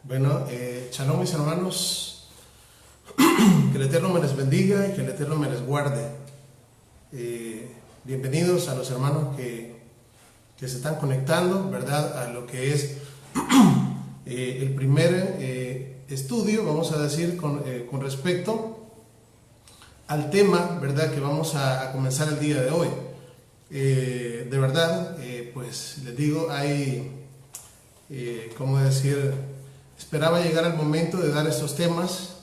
Bueno, shalom mis hermanos, que el Eterno me les bendiga y que el Eterno me les guarde. Bienvenidos a los hermanos que se están conectando, ¿verdad? A lo que es el primer estudio, vamos a decir, con respecto al tema, ¿verdad? Que vamos a comenzar el día de hoy. De verdad, pues les digo, hay, ¿cómo decir? Esperaba llegar el momento de dar estos temas,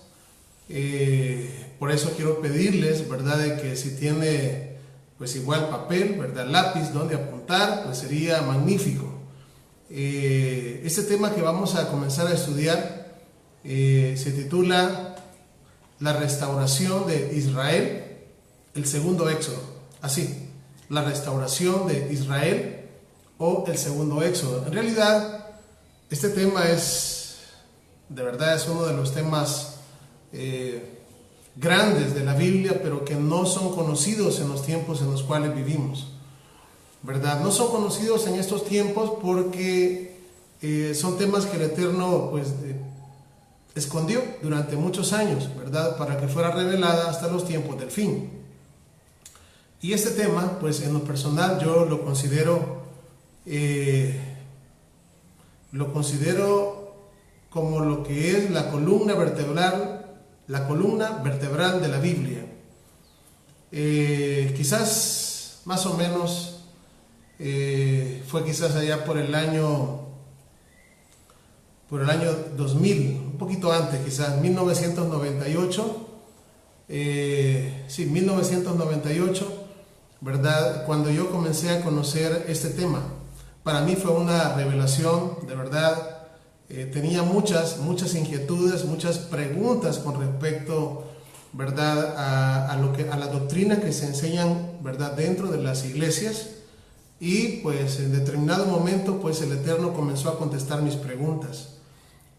por eso quiero pedirles, ¿verdad? De que si tiene, pues igual papel, ¿verdad? Lápiz donde apuntar, pues sería magnífico. Este tema que vamos a comenzar a estudiar se titula La restauración de Israel, el segundo éxodo. Así, la restauración de Israel o el segundo éxodo. En realidad, este tema de verdad es uno de los temas grandes de la Biblia, pero que no son conocidos en los tiempos en los cuales vivimos, ¿verdad? No son conocidos en estos tiempos porque son temas que el Eterno pues escondió durante muchos años, ¿verdad? Para que fuera revelada hasta los tiempos del fin. Y este tema, pues en lo personal yo lo considero como lo que es la columna vertebral de la Biblia. Quizás más o menos fue quizás allá por el año 2000, un poquito antes, quizás 1998, 1998, ¿verdad? Cuando yo comencé a conocer este tema, para mí fue una revelación, de verdad. Tenía muchas inquietudes, muchas preguntas con respecto, ¿verdad? a la doctrina que se enseñan, ¿verdad? Dentro de las iglesias, y pues en determinado momento pues el Eterno comenzó a contestar mis preguntas.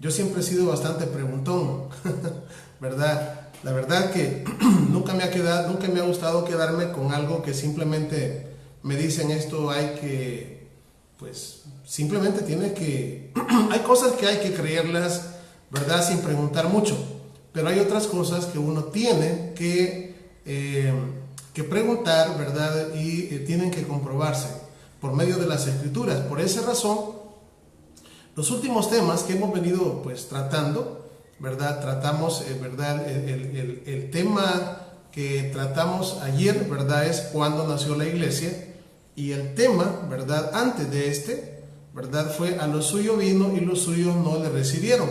Yo siempre he sido bastante preguntón, ¿verdad? La verdad que nunca me ha gustado quedarme con algo que simplemente me dicen esto hay que, pues simplemente hay cosas que hay que creerlas, ¿verdad? Sin preguntar mucho, pero hay otras cosas que uno tiene que preguntar, ¿verdad? Y tienen que comprobarse por medio de las Escrituras. Por esa razón, los últimos temas que hemos venido pues tratando, ¿verdad? Tratamos, ¿verdad? El tema que tratamos ayer, ¿verdad? Es cuándo nació la iglesia, y el tema, ¿verdad? Antes de ¿verdad? Fue a lo suyo vino y los suyos no le recibieron.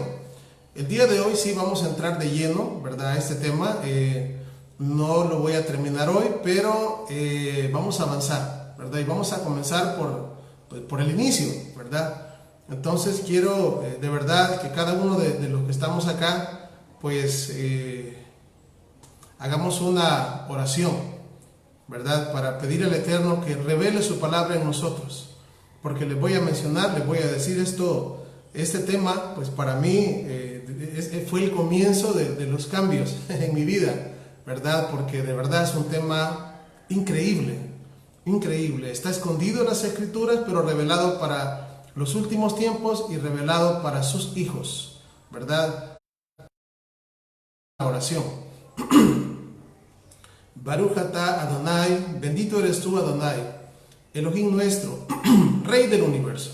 El día de hoy sí vamos a entrar de lleno, ¿verdad? A este tema. No lo voy a terminar hoy, pero vamos a avanzar, ¿verdad? Y vamos a comenzar por el inicio, ¿verdad? Entonces quiero de verdad que cada uno de los que estamos acá, pues hagamos una oración, ¿verdad? Para pedir al Eterno que revele su palabra en nosotros. Porque les voy a mencionar, les voy a decir este tema, pues para mí fue el comienzo de los cambios en mi vida, ¿verdad? Porque de verdad es un tema increíble, increíble. Está escondido en las Escrituras, pero revelado para los últimos tiempos y revelado para sus hijos, ¿verdad? La oración. Baruch atah Adonai, bendito eres tú, Adonai, Elohim nuestro, Rey del universo.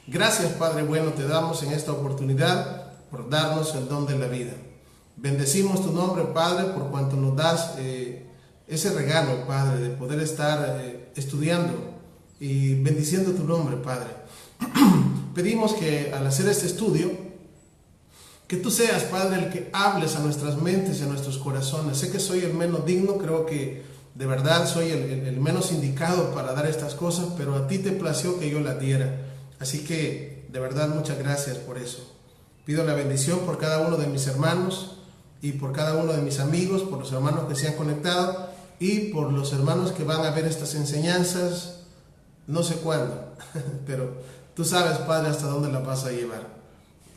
Gracias, Padre bueno, te damos en esta oportunidad por darnos el don de la vida. Bendecimos tu nombre, Padre, por cuanto nos das ese regalo, Padre, de poder estar estudiando y bendiciendo tu nombre, Padre. Pedimos que al hacer este estudio, que tú seas, Padre, el que hables a nuestras mentes y a nuestros corazones. Sé que soy el menos digno, creo que de verdad soy el menos indicado para dar estas cosas, pero a ti te plació que yo las diera. Así que de verdad muchas gracias por eso. Pido la bendición por cada uno de mis hermanos y por cada uno de mis amigos, por los hermanos que se han conectado y por los hermanos que van a ver estas enseñanzas, no sé cuándo, pero tú sabes, Padre, hasta dónde las vas a llevar.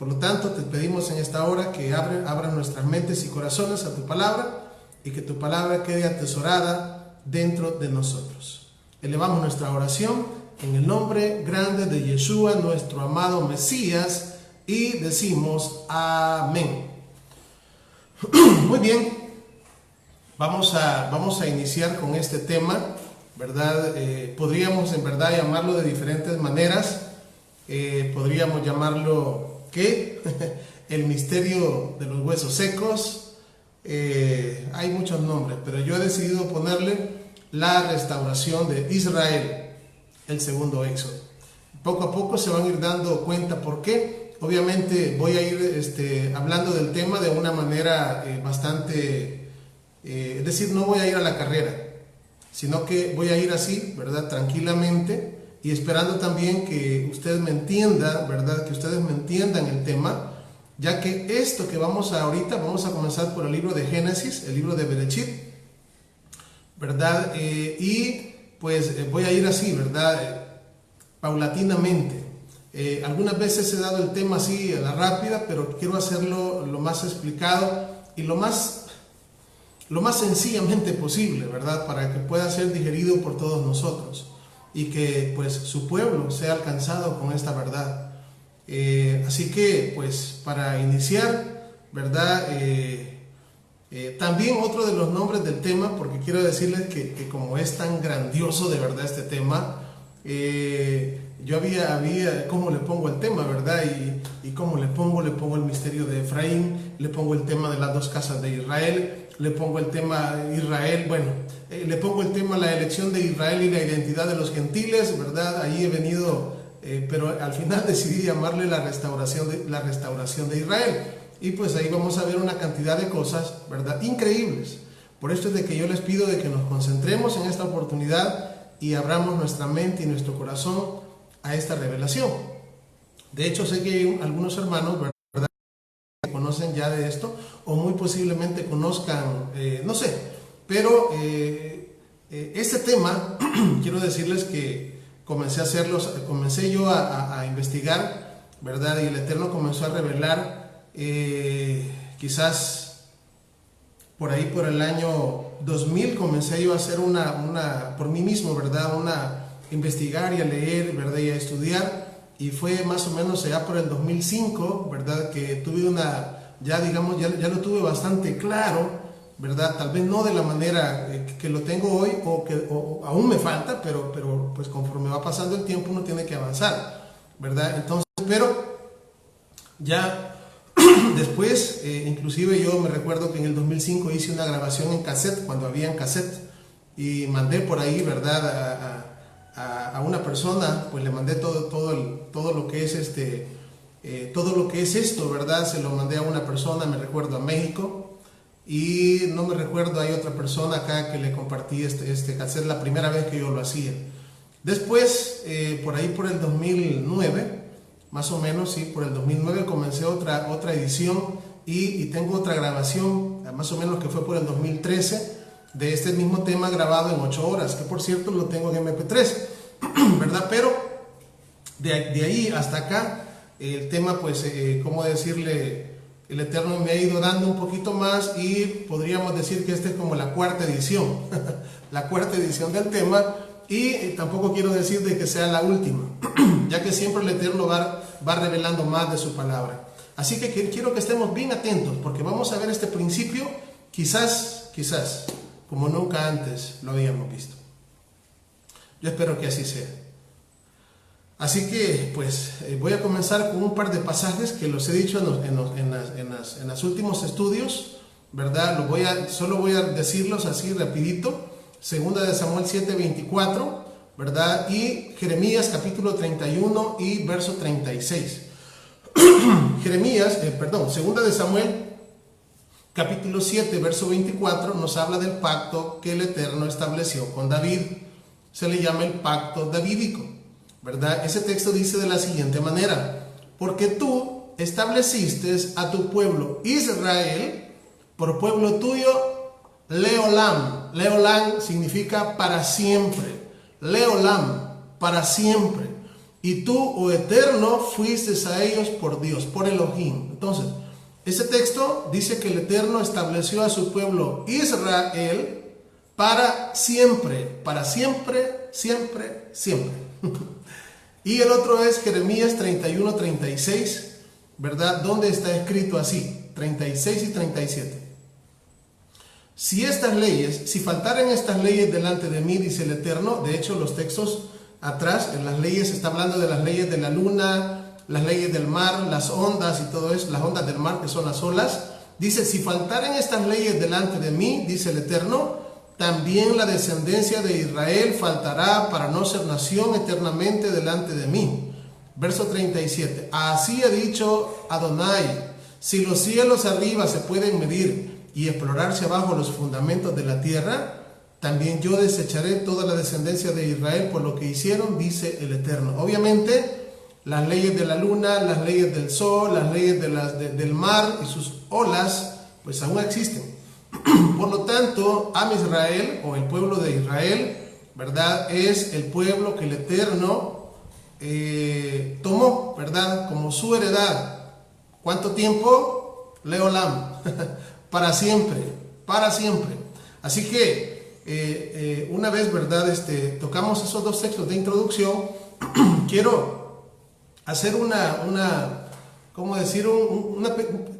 Por lo tanto, te pedimos en esta hora que abran nuestras mentes y corazones a tu palabra, y que tu palabra quede atesorada dentro de nosotros. Elevamos nuestra oración en el nombre grande de Yeshua, nuestro amado Mesías, y decimos amén. Muy bien, vamos a iniciar con este tema, ¿verdad? Podríamos en verdad llamarlo de diferentes maneras. Podríamos llamarlo, ¿qué? El misterio de los huesos secos. Hay muchos nombres, pero yo he decidido ponerle la restauración de Israel, el segundo éxodo. Poco a poco se van a ir dando cuenta por qué. Obviamente voy a ir hablando del tema de una manera bastante, es decir, no voy a ir a la carrera, sino que voy a ir así, ¿verdad? Tranquilamente, y esperando también que usted me entienda, ¿verdad? Que ustedes me entiendan el tema, ya que esto que vamos a comenzar por el libro de Génesis, el libro de Berechit, ¿verdad? Y pues voy a ir así, ¿verdad? Paulatinamente. Algunas veces he dado el tema así a la rápida, pero quiero hacerlo lo más explicado y lo más sencillamente posible, ¿verdad? Para que pueda ser digerido por todos nosotros y que pues su pueblo sea alcanzado con esta verdad. Así que pues para iniciar, ¿verdad? También otro de los nombres del tema, porque quiero decirles que como es tan grandioso de verdad este tema, yo había cómo le pongo el tema, ¿verdad? Y cómo le pongo el misterio de Efraín, le pongo el tema de las dos casas de Israel, le pongo el tema Israel, bueno, le pongo el tema la elección de Israel y la identidad de los gentiles, ¿verdad? Ahí he venido, pero al final decidí llamarle la restauración de Israel. Y pues ahí vamos a ver una cantidad de cosas, ¿verdad? Increíbles. Por esto es de que yo les pido de que nos concentremos en esta oportunidad y abramos nuestra mente y nuestro corazón a esta revelación. De hecho, sé que hay algunos hermanos, ¿verdad?, que conocen ya de esto, o muy posiblemente conozcan, no sé, pero este tema, quiero decirles que comencé yo a investigar, ¿verdad? Y el Eterno comenzó a revelar, quizás por ahí por el año 2000 comencé yo a hacer por mí mismo, ¿verdad? Investigar y a leer, ¿verdad? Y a estudiar, y fue más o menos ya por el 2005, ¿verdad? Que tuve ya lo tuve bastante claro, ¿verdad? Tal vez no de la manera que lo tengo hoy, o aún me falta, pero pues conforme va pasando el tiempo uno tiene que avanzar, ¿verdad? Entonces, pero ya después, inclusive yo me recuerdo que en el 2005 hice una grabación en cassette, cuando había en cassette, y mandé por ahí, ¿verdad? A una persona, pues le mandé todo lo que es todo lo que es esto, ¿verdad? Se lo mandé a una persona, me recuerdo a México, y no me recuerdo, hay otra persona acá que le compartí este cassette la primera vez que yo lo hacía. Después, por ahí por el 2009, más o menos, sí, por el 2009 comencé otra edición y tengo otra grabación, más o menos que fue por el 2013, de este mismo tema grabado en 8 horas, que por cierto lo tengo en MP3, ¿verdad? Pero de ahí hasta acá, el tema, pues, ¿cómo decirle? El Eterno me ha ido dando un poquito más y podríamos decir que esta es como la cuarta edición, la cuarta edición del tema, y tampoco quiero decir de que sea la última, ya que siempre el Eterno va revelando más de su palabra. Así que quiero que estemos bien atentos, porque vamos a ver este principio, quizás, como nunca antes lo habíamos visto. Yo espero que así sea. Así que, pues, voy a comenzar con un par de pasajes que los he dicho en los últimos estudios, ¿verdad? Solo voy a decirlos así rapidito. Segunda de Samuel 7:24, ¿verdad? Y Jeremías capítulo 31 y verso 36. Segunda de Samuel capítulo 7, verso 24, nos habla del pacto que el Eterno estableció con David. Se le llama el pacto davídico, ¿verdad? Ese texto dice de la siguiente manera: porque tú estableciste a tu pueblo Israel por pueblo tuyo, Leolam. Leolam significa para siempre. Leolam, para siempre. Y tú, oh Eterno, fuiste a ellos por Dios, por Elohim. Entonces, ese texto dice que el Eterno estableció a su pueblo Israel para siempre, siempre. Y el otro es Jeremías 31:36, ¿verdad? Donde está escrito así, 36 y 37. Si faltaran estas leyes delante de mí, dice el Eterno. De hecho, los textos atrás, en las leyes, está hablando de las leyes de la luna, las leyes del mar, las ondas y todo eso, las ondas del mar que son las olas. Dice, si faltaran estas leyes delante de mí, dice el Eterno, también la descendencia de Israel faltará para no ser nación eternamente delante de mí. Verso 37. Así ha dicho Adonai, si los cielos arriba se pueden medir y explorarse abajo los fundamentos de la tierra, también yo desecharé toda la descendencia de Israel por lo que hicieron, dice el Eterno. Obviamente, las leyes de la luna, las leyes del sol, las leyes del mar y sus olas, pues aún existen. Por lo tanto, Am Israel, o el pueblo de Israel, ¿verdad? Es el pueblo que el Eterno tomó, ¿verdad? Como su heredad. ¿Cuánto tiempo? Leolam. Para siempre, para siempre. Así que, una vez, ¿verdad? Tocamos esos dos textos de introducción. Quiero hacer ¿cómo decir?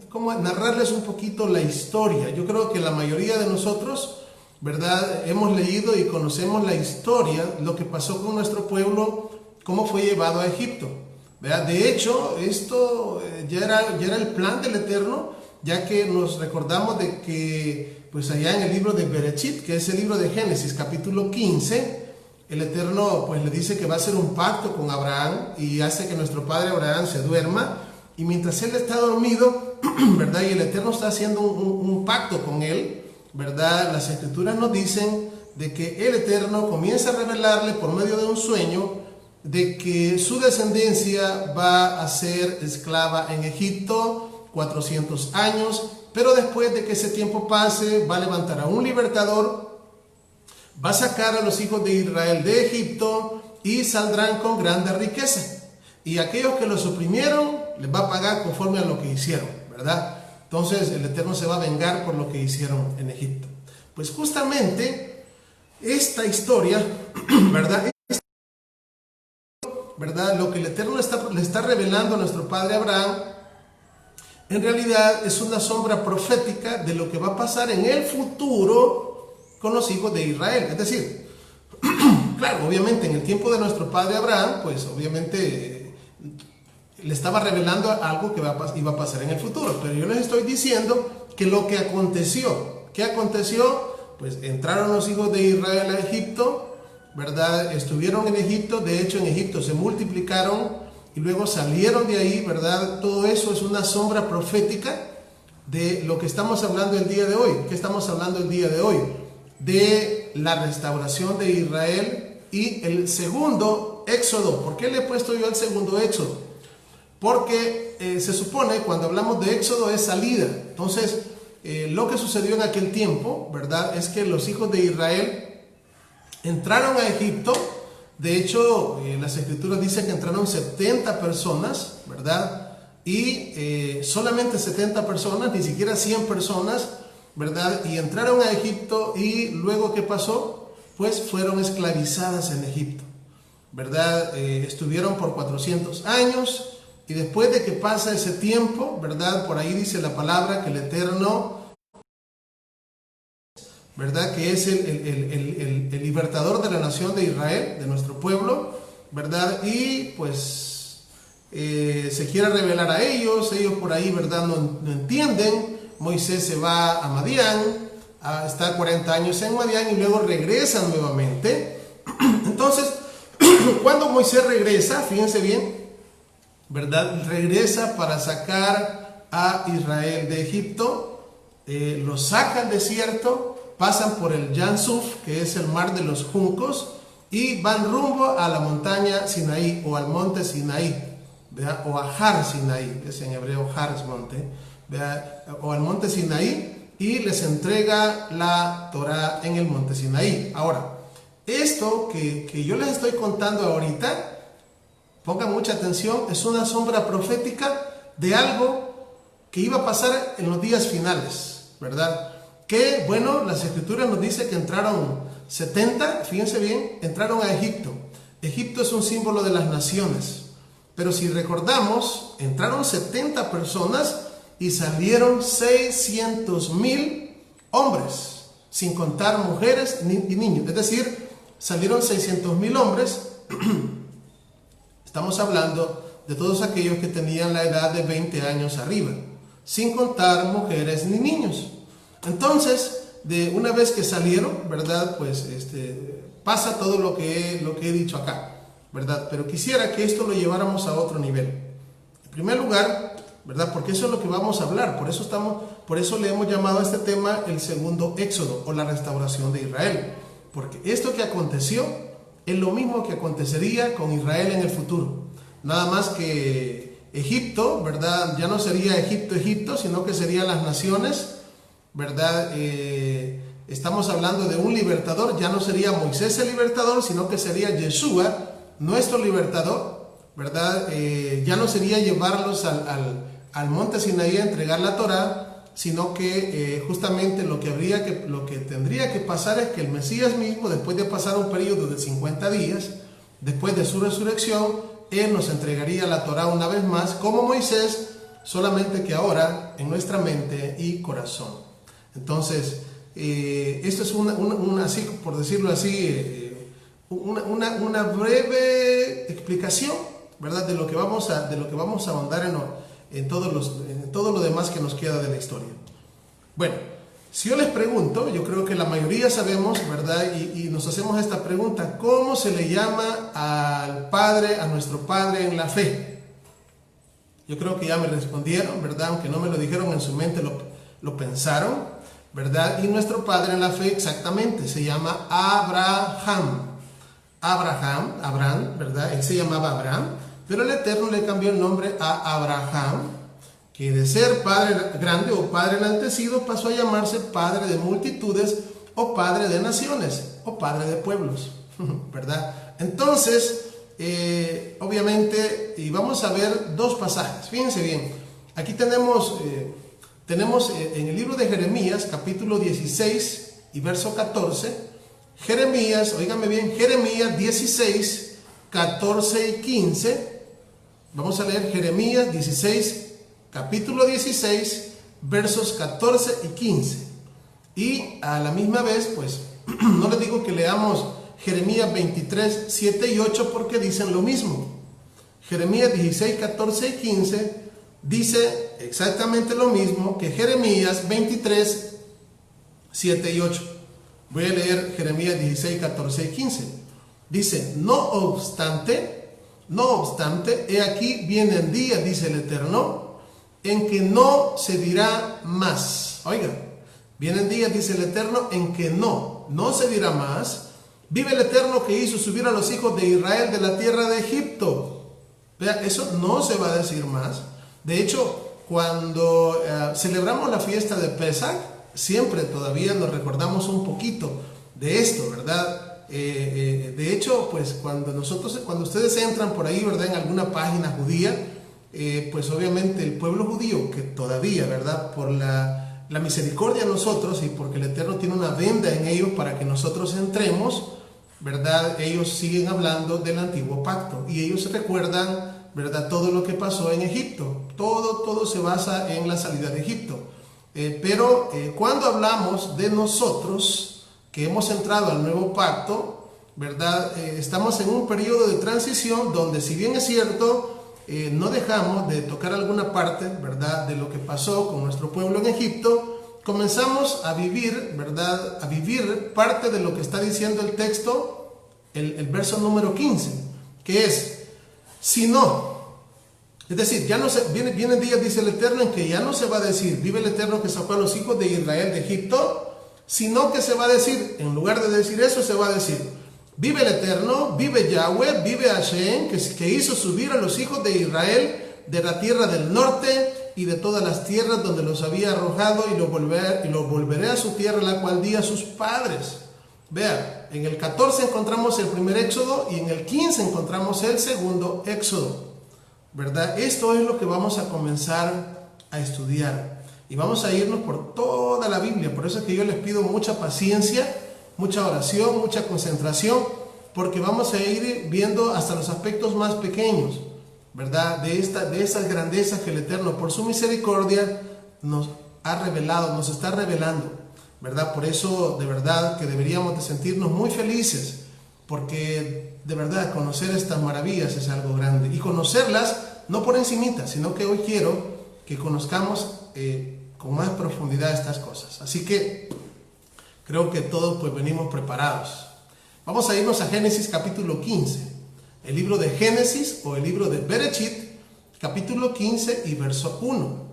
Como narrarles un poquito la historia. Yo creo que la mayoría de nosotros, ¿verdad? Hemos leído y conocemos la historia, lo que pasó con nuestro pueblo, cómo fue llevado a Egipto, ¿verdad? De hecho, esto ya era el plan del Eterno, ya que nos recordamos de que, pues allá en el libro de Bereshit, que es el libro de Génesis, capítulo 15, el Eterno pues le dice que va a hacer un pacto con Abraham y hace que nuestro padre Abraham se duerma. Y mientras él está dormido, ¿verdad? Y el Eterno está haciendo un pacto con él, ¿verdad? Las Escrituras nos dicen de que el Eterno comienza a revelarle por medio de un sueño de que su descendencia va a ser esclava en Egipto 400 años, pero después de que ese tiempo pase, va a levantar a un libertador, va a sacar a los hijos de Israel de Egipto y saldrán con grande riqueza. Y aquellos que los oprimieron, les va a pagar conforme a lo que hicieron, ¿verdad? Entonces el Eterno se va a vengar por lo que hicieron en Egipto. Pues justamente esta historia, ¿verdad? Lo que el Eterno le está revelando a nuestro padre Abraham, en realidad es una sombra profética de lo que va a pasar en el futuro con los hijos de Israel. Es decir, claro, obviamente en el tiempo de nuestro padre Abraham, pues obviamente le estaba revelando algo que iba a pasar en el futuro. Pero yo les estoy diciendo que lo que aconteció, ¿qué aconteció? Pues entraron los hijos de Israel a Egipto, ¿verdad? Estuvieron en Egipto, de hecho en Egipto se multiplicaron y luego salieron de ahí, ¿verdad? Todo eso es una sombra profética de lo que estamos hablando el día de hoy. ¿Qué estamos hablando el día de hoy? De la restauración de Israel y el segundo éxodo. ¿Por qué le he puesto yo el segundo éxodo? Porque se supone, cuando hablamos de éxodo, es salida. Entonces, lo que sucedió en aquel tiempo, ¿verdad? Es que los hijos de Israel entraron a Egipto. De hecho, las Escrituras dicen que entraron 70 personas, ¿verdad? Y solamente 70 personas, ni siquiera 100 personas, ¿verdad? Y entraron a Egipto y luego, ¿qué pasó? Pues fueron esclavizadas en Egipto, ¿verdad? Estuvieron por 400 años. Y después de que pasa ese tiempo, ¿verdad? Por ahí dice la palabra que el Eterno, ¿verdad? Que es el libertador de la nación de Israel, de nuestro pueblo, ¿verdad? Y pues se quiere revelar a ellos por ahí, ¿verdad? No entienden. Moisés se va a Madián, está 40 años en Madián y luego regresan nuevamente. Entonces, cuando Moisés regresa, fíjense bien, ¿verdad? Regresa para sacar a Israel de Egipto, los saca al desierto, pasan por el Yansuf, que es el mar de los juncos, y van rumbo a la montaña Sinaí o al monte Sinaí, ¿verdad? O a Har Sinaí, es en hebreo Har es monte, ¿verdad? O al monte Sinaí, y les entrega la Torá en el monte Sinaí. Ahora, esto que yo les estoy contando ahorita, pongan mucha atención, es una sombra profética de algo que iba a pasar en los días finales, ¿verdad? Que, bueno, las Escrituras nos dice que entraron 70, fíjense bien, entraron a Egipto. Egipto es un símbolo de las naciones, Pero si recordamos, entraron 70 personas y salieron 600,000 hombres, sin contar mujeres y niños. Es decir, salieron 600,000 hombres. Estamos hablando de todos aquellos que tenían la edad de 20 años arriba, sin contar mujeres ni niños. Entonces, de una vez que salieron, ¿verdad? Pues pasa todo lo que he dicho acá, ¿verdad? Pero quisiera que esto lo lleváramos a otro nivel. En primer lugar, ¿verdad? Porque eso es lo que vamos a hablar. Por eso le hemos llamado a este tema el segundo éxodo o la restauración de Israel. Porque esto que aconteció es lo mismo que acontecería con Israel en el futuro. Nada más que Egipto, ¿verdad? Ya no sería Egipto, sino que serían las naciones, ¿verdad? Estamos hablando de un libertador. Ya no sería Moisés el libertador, sino que sería Yeshua, nuestro libertador, ¿verdad? Ya no sería llevarlos al monte Sinaí a entregar la Torá, sino que justamente lo que tendría que pasar es que el Mesías mismo, después de pasar un periodo de 50 días, después de su resurrección, Él nos entregaría la Torá una vez más, como Moisés, solamente que ahora en nuestra mente y corazón. Entonces, esto es así, por decirlo así, una breve explicación, ¿verdad? De lo que vamos a ahondar en todo lo demás que nos queda de la historia. Bueno, si yo les pregunto, yo creo que la mayoría sabemos, ¿verdad? Y nos hacemos esta pregunta: ¿cómo se le llama al Padre, a nuestro Padre en la fe? Yo creo que ya me respondieron, ¿verdad? Aunque no me lo dijeron, en su mente lo pensaron, ¿verdad? Y nuestro Padre en la fe exactamente se llama Abraham, ¿verdad? Él se llamaba Abraham, pero el Eterno le cambió el nombre a Abraham, que de ser padre grande o padre enaltecido pasó a llamarse padre de multitudes o padre de naciones o padre de pueblos, ¿verdad? Entonces, obviamente, y vamos a ver dos pasajes. Fíjense bien, aquí tenemos en el libro de Jeremías, capítulo 16 y verso 14, Jeremías, oíganme bien, Jeremías 16, 14 y 15. Vamos a leer Jeremías 16, capítulo 16, versos 14 y 15. Y a la misma vez, pues, no les digo que leamos Jeremías 23, 7 y 8 porque dicen lo mismo. Jeremías 16, 14 y 15 dice exactamente lo mismo que Jeremías 23, 7 y 8. Voy a leer Jeremías 16, 14 y 15. Dice: no obstante, he aquí vienen días, dice el Eterno, en que no se dirá más. Oiga, vienen días, dice el Eterno, en que no se dirá más. Vive el Eterno que hizo subir a los hijos de Israel de la tierra de Egipto. Vea, eso no se va a decir más. De hecho, cuando celebramos la fiesta de Pesach, siempre todavía nos recordamos un poquito de esto, ¿verdad? De hecho, pues cuando ustedes entran por ahí, ¿verdad?, en alguna página judía, pues obviamente el pueblo judío, que todavía, ¿verdad?, por la misericordia de nosotros y porque el Eterno tiene una venda en ellos para que nosotros entremos, ¿verdad?, ellos siguen hablando del antiguo pacto y ellos recuerdan, ¿verdad?, todo lo que pasó en Egipto. Todo se basa en la salida de Egipto. Pero cuando hablamos de nosotros, que hemos entrado al nuevo pacto, ¿verdad?, estamos en un periodo de transición donde, si bien es cierto, no dejamos de tocar alguna parte, ¿verdad?, de lo que pasó con nuestro pueblo en Egipto, comenzamos a vivir, ¿verdad?, a vivir parte de lo que está diciendo el texto, el verso número 15, que es: si no, es decir, ya no se, vienen días, dice el Eterno, en que ya no se va a decir vive el Eterno que sacó a los hijos de Israel de Egipto, sino que se va a decir, en lugar de decir eso, se va a decir: vive el Eterno, vive Yahweh, vive Hashem, que hizo subir a los hijos de Israel de la tierra del norte y de todas las tierras donde los había arrojado, y los volveré a su tierra, la cual di a sus padres. Vean, en el 14 encontramos el primer éxodo y en el 15 encontramos el segundo éxodo, ¿verdad? Esto es lo que vamos a comenzar a estudiar y vamos a irnos por toda la Biblia. Por eso es que yo les pido mucha paciencia, mucha oración, mucha concentración, porque vamos a ir viendo hasta los aspectos más pequeños. ¿verdad? De esas grandezas que el Eterno, por su misericordia, nos ha revelado, nos está revelando, ¿verdad? Por eso, de verdad, que deberíamos de sentirnos muy felices, porque de verdad conocer estas maravillas es algo grande. Y conocerlas no por encimita, sino que hoy quiero que conozcamos con más profundidad estas cosas. Así que creo que todos pues venimos preparados. Vamos a irnos a Génesis capítulo 15. El libro de Génesis o el libro de Bereshit, capítulo 15 y verso 1.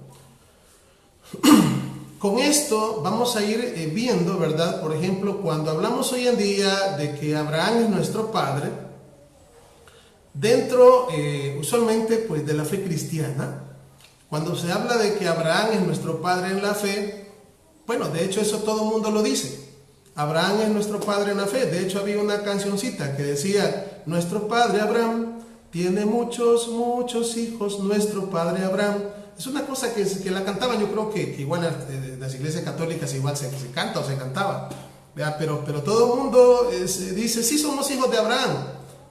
Con esto vamos a ir viendo, ¿verdad? Por ejemplo, cuando hablamos hoy en día de que Abraham es nuestro padre, dentro usualmente pues de la fe cristiana, cuando se habla de que Abraham es nuestro padre en la fe, bueno, de hecho eso todo el mundo lo dice. Abraham es nuestro padre en la fe. De hecho había una cancioncita que decía: nuestro padre Abraham tiene muchos hijos, nuestro padre Abraham. Es una cosa que la cantaban, yo creo que igual en las iglesias católicas igual se canta o se cantaba, ¿verdad? Pero todo el mundo dice: sí, somos hijos de Abraham,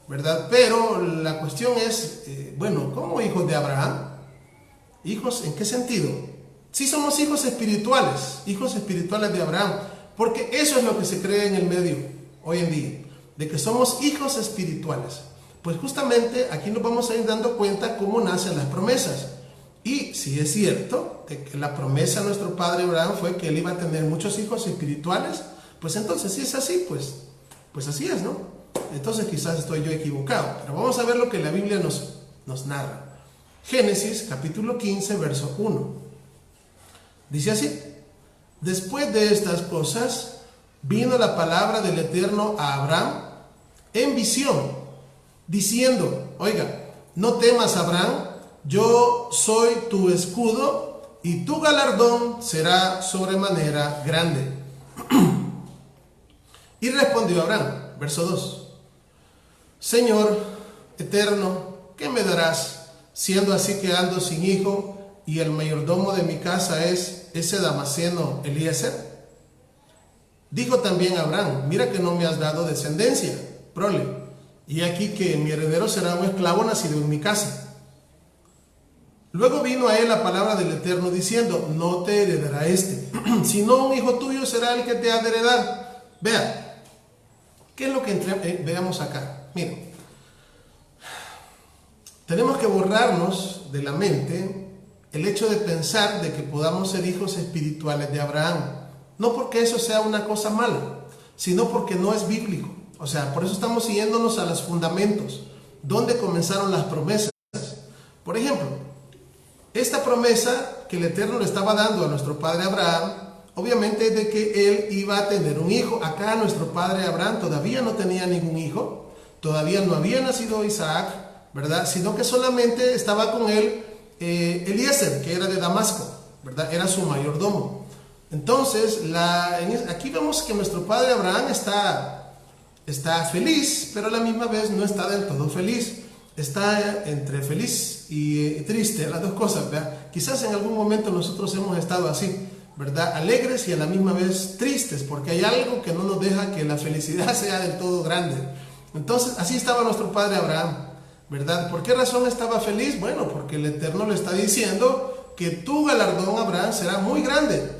¿verdad? Pero la cuestión es, bueno, ¿cómo hijos de Abraham? ¿Hijos en qué sentido? Sí, somos hijos espirituales de Abraham, porque eso es lo que se cree en el medio hoy en día, de que somos hijos espirituales. Pues justamente aquí nos vamos a ir dando cuenta cómo nacen las promesas. Y si es cierto de que la promesa a nuestro padre Abraham fue que él iba a tener muchos hijos espirituales, pues entonces si es así, pues así es, ¿no? Entonces quizás estoy yo equivocado, pero vamos a ver lo que la Biblia nos narra. Génesis capítulo 15, verso 1. Dice así: después de estas cosas vino la palabra del Eterno a Abraham en visión, diciendo: oiga, no temas, Abraham, yo soy tu escudo y tu galardón será sobremanera grande. Y respondió Abraham, verso 2: Señor Eterno, ¿qué me darás, siendo así que ando sin hijo y el mayordomo de mi casa es ese Damaseno Eliezer? Dijo también Abraham: mira que no me has dado descendencia, prole, y aquí que mi heredero será un esclavo nacido en mi casa. Luego vino a él la palabra del Eterno diciendo: no te heredará este, sino un hijo tuyo será el que te ha de heredar. Vea, ¿qué es lo que veamos acá? Miren, tenemos que borrarnos de la mente el hecho de pensar de que podamos ser hijos espirituales de Abraham. No porque eso sea una cosa mala, sino porque no es bíblico. O sea, por eso estamos siguiéndonos a los fundamentos, donde comenzaron las promesas. Por ejemplo, esta promesa que el Eterno le estaba dando a nuestro padre Abraham, obviamente es de que él iba a tener un hijo. Acá nuestro padre Abraham todavía no tenía ningún hijo, todavía no había nacido Isaac, ¿verdad? Sino que solamente estaba con él Eliezer, que era de Damasco, ¿verdad? Era su mayordomo. Entonces, aquí vemos que nuestro padre Abraham está feliz, pero a la misma vez no está del todo feliz. Está entre feliz y triste, las dos cosas, ¿verdad? Quizás en algún momento nosotros hemos estado así, ¿verdad? Alegres y a la misma vez tristes, porque hay algo que no nos deja que la felicidad sea del todo grande. Entonces, así estaba nuestro padre Abraham, ¿verdad? ¿Por qué razón estaba feliz? Bueno, porque el Eterno le está diciendo que tu galardón, Abraham, será muy grande.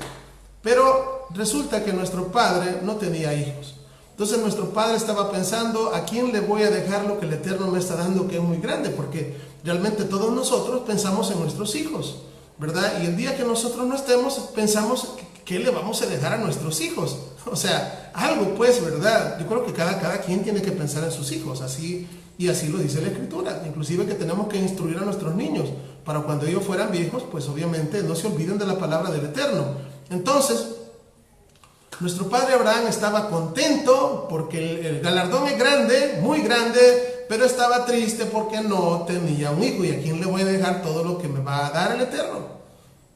Pero resulta que nuestro padre no tenía hijos. Entonces nuestro padre estaba pensando: ¿a quién le voy a dejar lo que el Eterno me está dando, que es muy grande? Porque realmente todos nosotros pensamos en nuestros hijos, ¿verdad? Y el día que nosotros no estemos, pensamos: ¿qué le vamos a dejar a nuestros hijos? O sea, algo pues, ¿verdad? Yo creo que cada quien tiene que pensar en sus hijos, así lo dice la Escritura. Inclusive que tenemos que instruir a nuestros niños, para cuando ellos fueran viejos, pues obviamente no se olviden de la palabra del Eterno. Entonces, nuestro padre Abraham estaba contento porque el galardón es grande, muy grande, pero estaba triste porque no tenía un hijo. ¿Y a quién le voy a dejar todo lo que me va a dar el Eterno?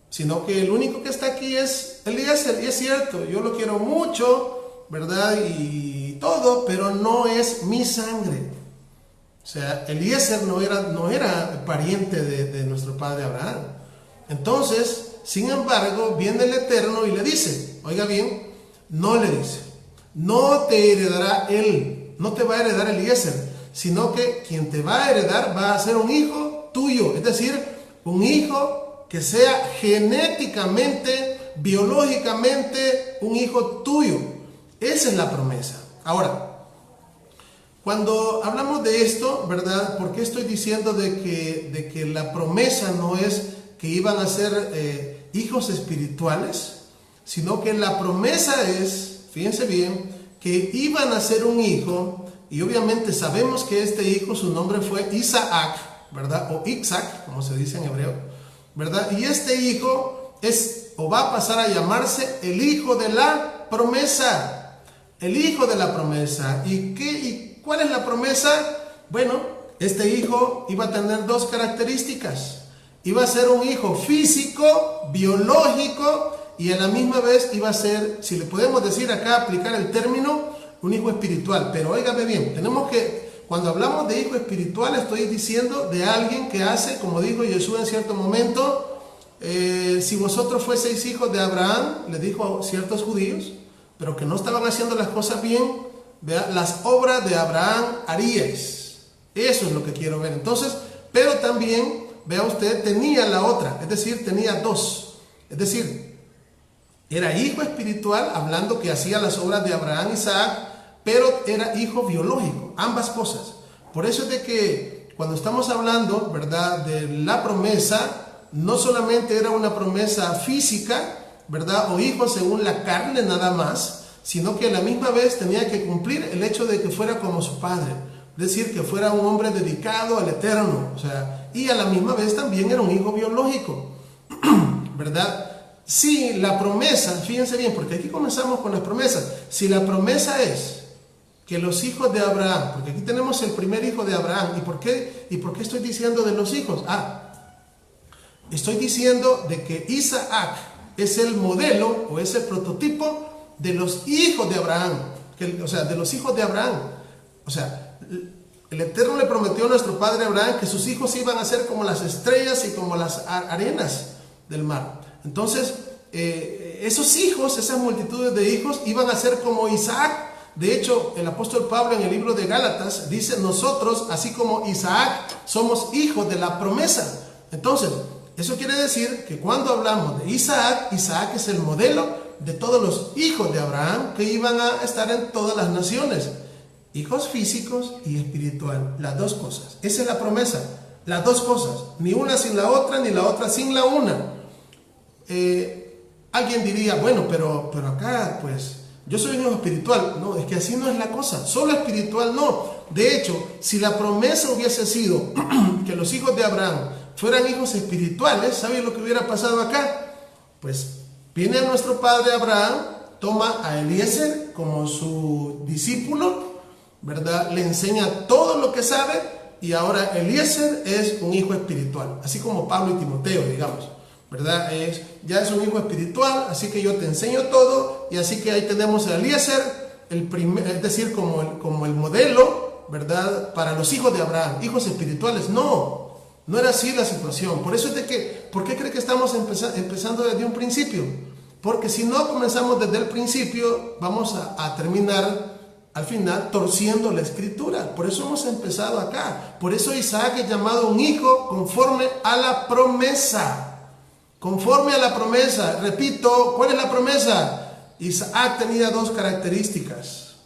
Sino que el único que está aquí es Eliezer. Y es cierto, yo lo quiero mucho, ¿verdad? Y todo, pero no es mi sangre. O sea, Eliezer no era pariente de nuestro padre Abraham. Entonces, sin embargo, viene el Eterno y le dice: oiga bien, no le dice, no te heredará él, no te va a heredar Eliezer, sino que quien te va a heredar va a ser un hijo tuyo, es decir, un hijo que sea genéticamente, biológicamente, un hijo tuyo. Esa es la promesa. Ahora, cuando hablamos de esto, ¿verdad? ¿Por qué estoy diciendo de que la promesa no es que iban a ser hijos espirituales? Sino que la promesa es, fíjense bien, que iban a ser un hijo, y obviamente sabemos que este hijo, su nombre fue Isaac, ¿verdad? O Isaac, como se dice en hebreo, ¿verdad? Y este hijo es, o va a pasar a llamarse el hijo de la promesa. El hijo de la promesa. ¿Y cuál es la promesa? Bueno, este hijo iba a tener dos características. Iba a ser un hijo físico, biológico, y a la misma vez iba a ser, si le podemos decir acá, aplicar el término, un hijo espiritual. Pero óigame bien, tenemos que, cuando hablamos de hijo espiritual, estoy diciendo de alguien que hace, como dijo Jesús en cierto momento, si vosotros fueseis hijos de Abraham, le dijo a ciertos judíos, pero que no estaban haciendo las cosas bien, ¿vea? Las obras de Abraham haríais. Eso es lo que quiero ver. Entonces, pero también, vea usted, tenía la otra, es decir, tenía dos. Es decir, era hijo espiritual, hablando que hacía las obras de Abraham, Isaac, pero era hijo biológico, ambas cosas. Por eso es de que cuando estamos hablando, ¿verdad?, de la promesa, no solamente era una promesa física, ¿verdad?, o hijo según la carne nada más, sino que a la misma vez tenía que cumplir el hecho de que fuera como su padre, es decir, que fuera un hombre dedicado al Eterno, o sea, y a la misma vez también era un hijo biológico, ¿verdad? Si la promesa, fíjense bien, porque aquí comenzamos con las promesas, si la promesa es que los hijos de Abraham, porque aquí tenemos el primer hijo de Abraham, ¿y por qué estoy diciendo de los hijos? Estoy diciendo de que Isaac es el modelo o es el prototipo de los hijos de Abraham, o sea, de los hijos de Abraham. O sea, el Eterno le prometió a nuestro padre Abraham que sus hijos iban a ser como las estrellas y como las arenas del mar. Entonces, esos hijos, esas multitudes de hijos, iban a ser como Isaac. De hecho, el apóstol Pablo en el libro de Gálatas dice, nosotros, así como Isaac, somos hijos de la promesa. Entonces, eso quiere decir que cuando hablamos de Isaac, Isaac es el modelo de todos los hijos de Abraham que iban a estar en todas las naciones. Hijos físicos y espiritual, las dos cosas. Esa es la promesa, las dos cosas. Ni una sin la otra, ni la otra sin la una. Alguien diría, bueno, pero acá, pues, yo soy un hijo espiritual. No, es que así no es la cosa. Solo espiritual no. De hecho, si la promesa hubiese sido que los hijos de Abraham fueran hijos espirituales, ¿saben lo que hubiera pasado acá? Pues viene nuestro padre Abraham, toma a Eliezer como su discípulo, ¿verdad? Le enseña todo lo que sabe y ahora Eliezer es un hijo espiritual, así como Pablo y Timoteo, digamos, ¿verdad? Ya es un hijo espiritual, así que yo te enseño todo y así que ahí tenemos a Eliezer, es decir, como el modelo, ¿verdad? Para los hijos de Abraham, hijos espirituales. No era así la situación. Por eso es de que, ¿por qué cree que estamos empezando desde un principio? Porque si no comenzamos desde el principio, vamos a terminar al final torciendo la escritura. Por eso hemos empezado acá. Por eso Isaac es llamado un hijo conforme a la promesa. Conforme a la promesa. Repito, ¿cuál es la promesa? Isaac tenía dos características.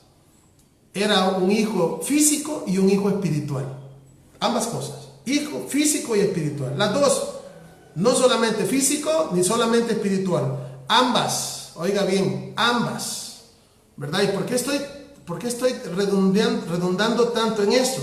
Era un hijo físico y un hijo espiritual. Ambas cosas. Hijo físico y espiritual. Las dos. No solamente físico ni solamente espiritual. Ambas. Oiga bien, ambas. ¿Verdad? ¿Y por qué estoy redundando tanto en esto?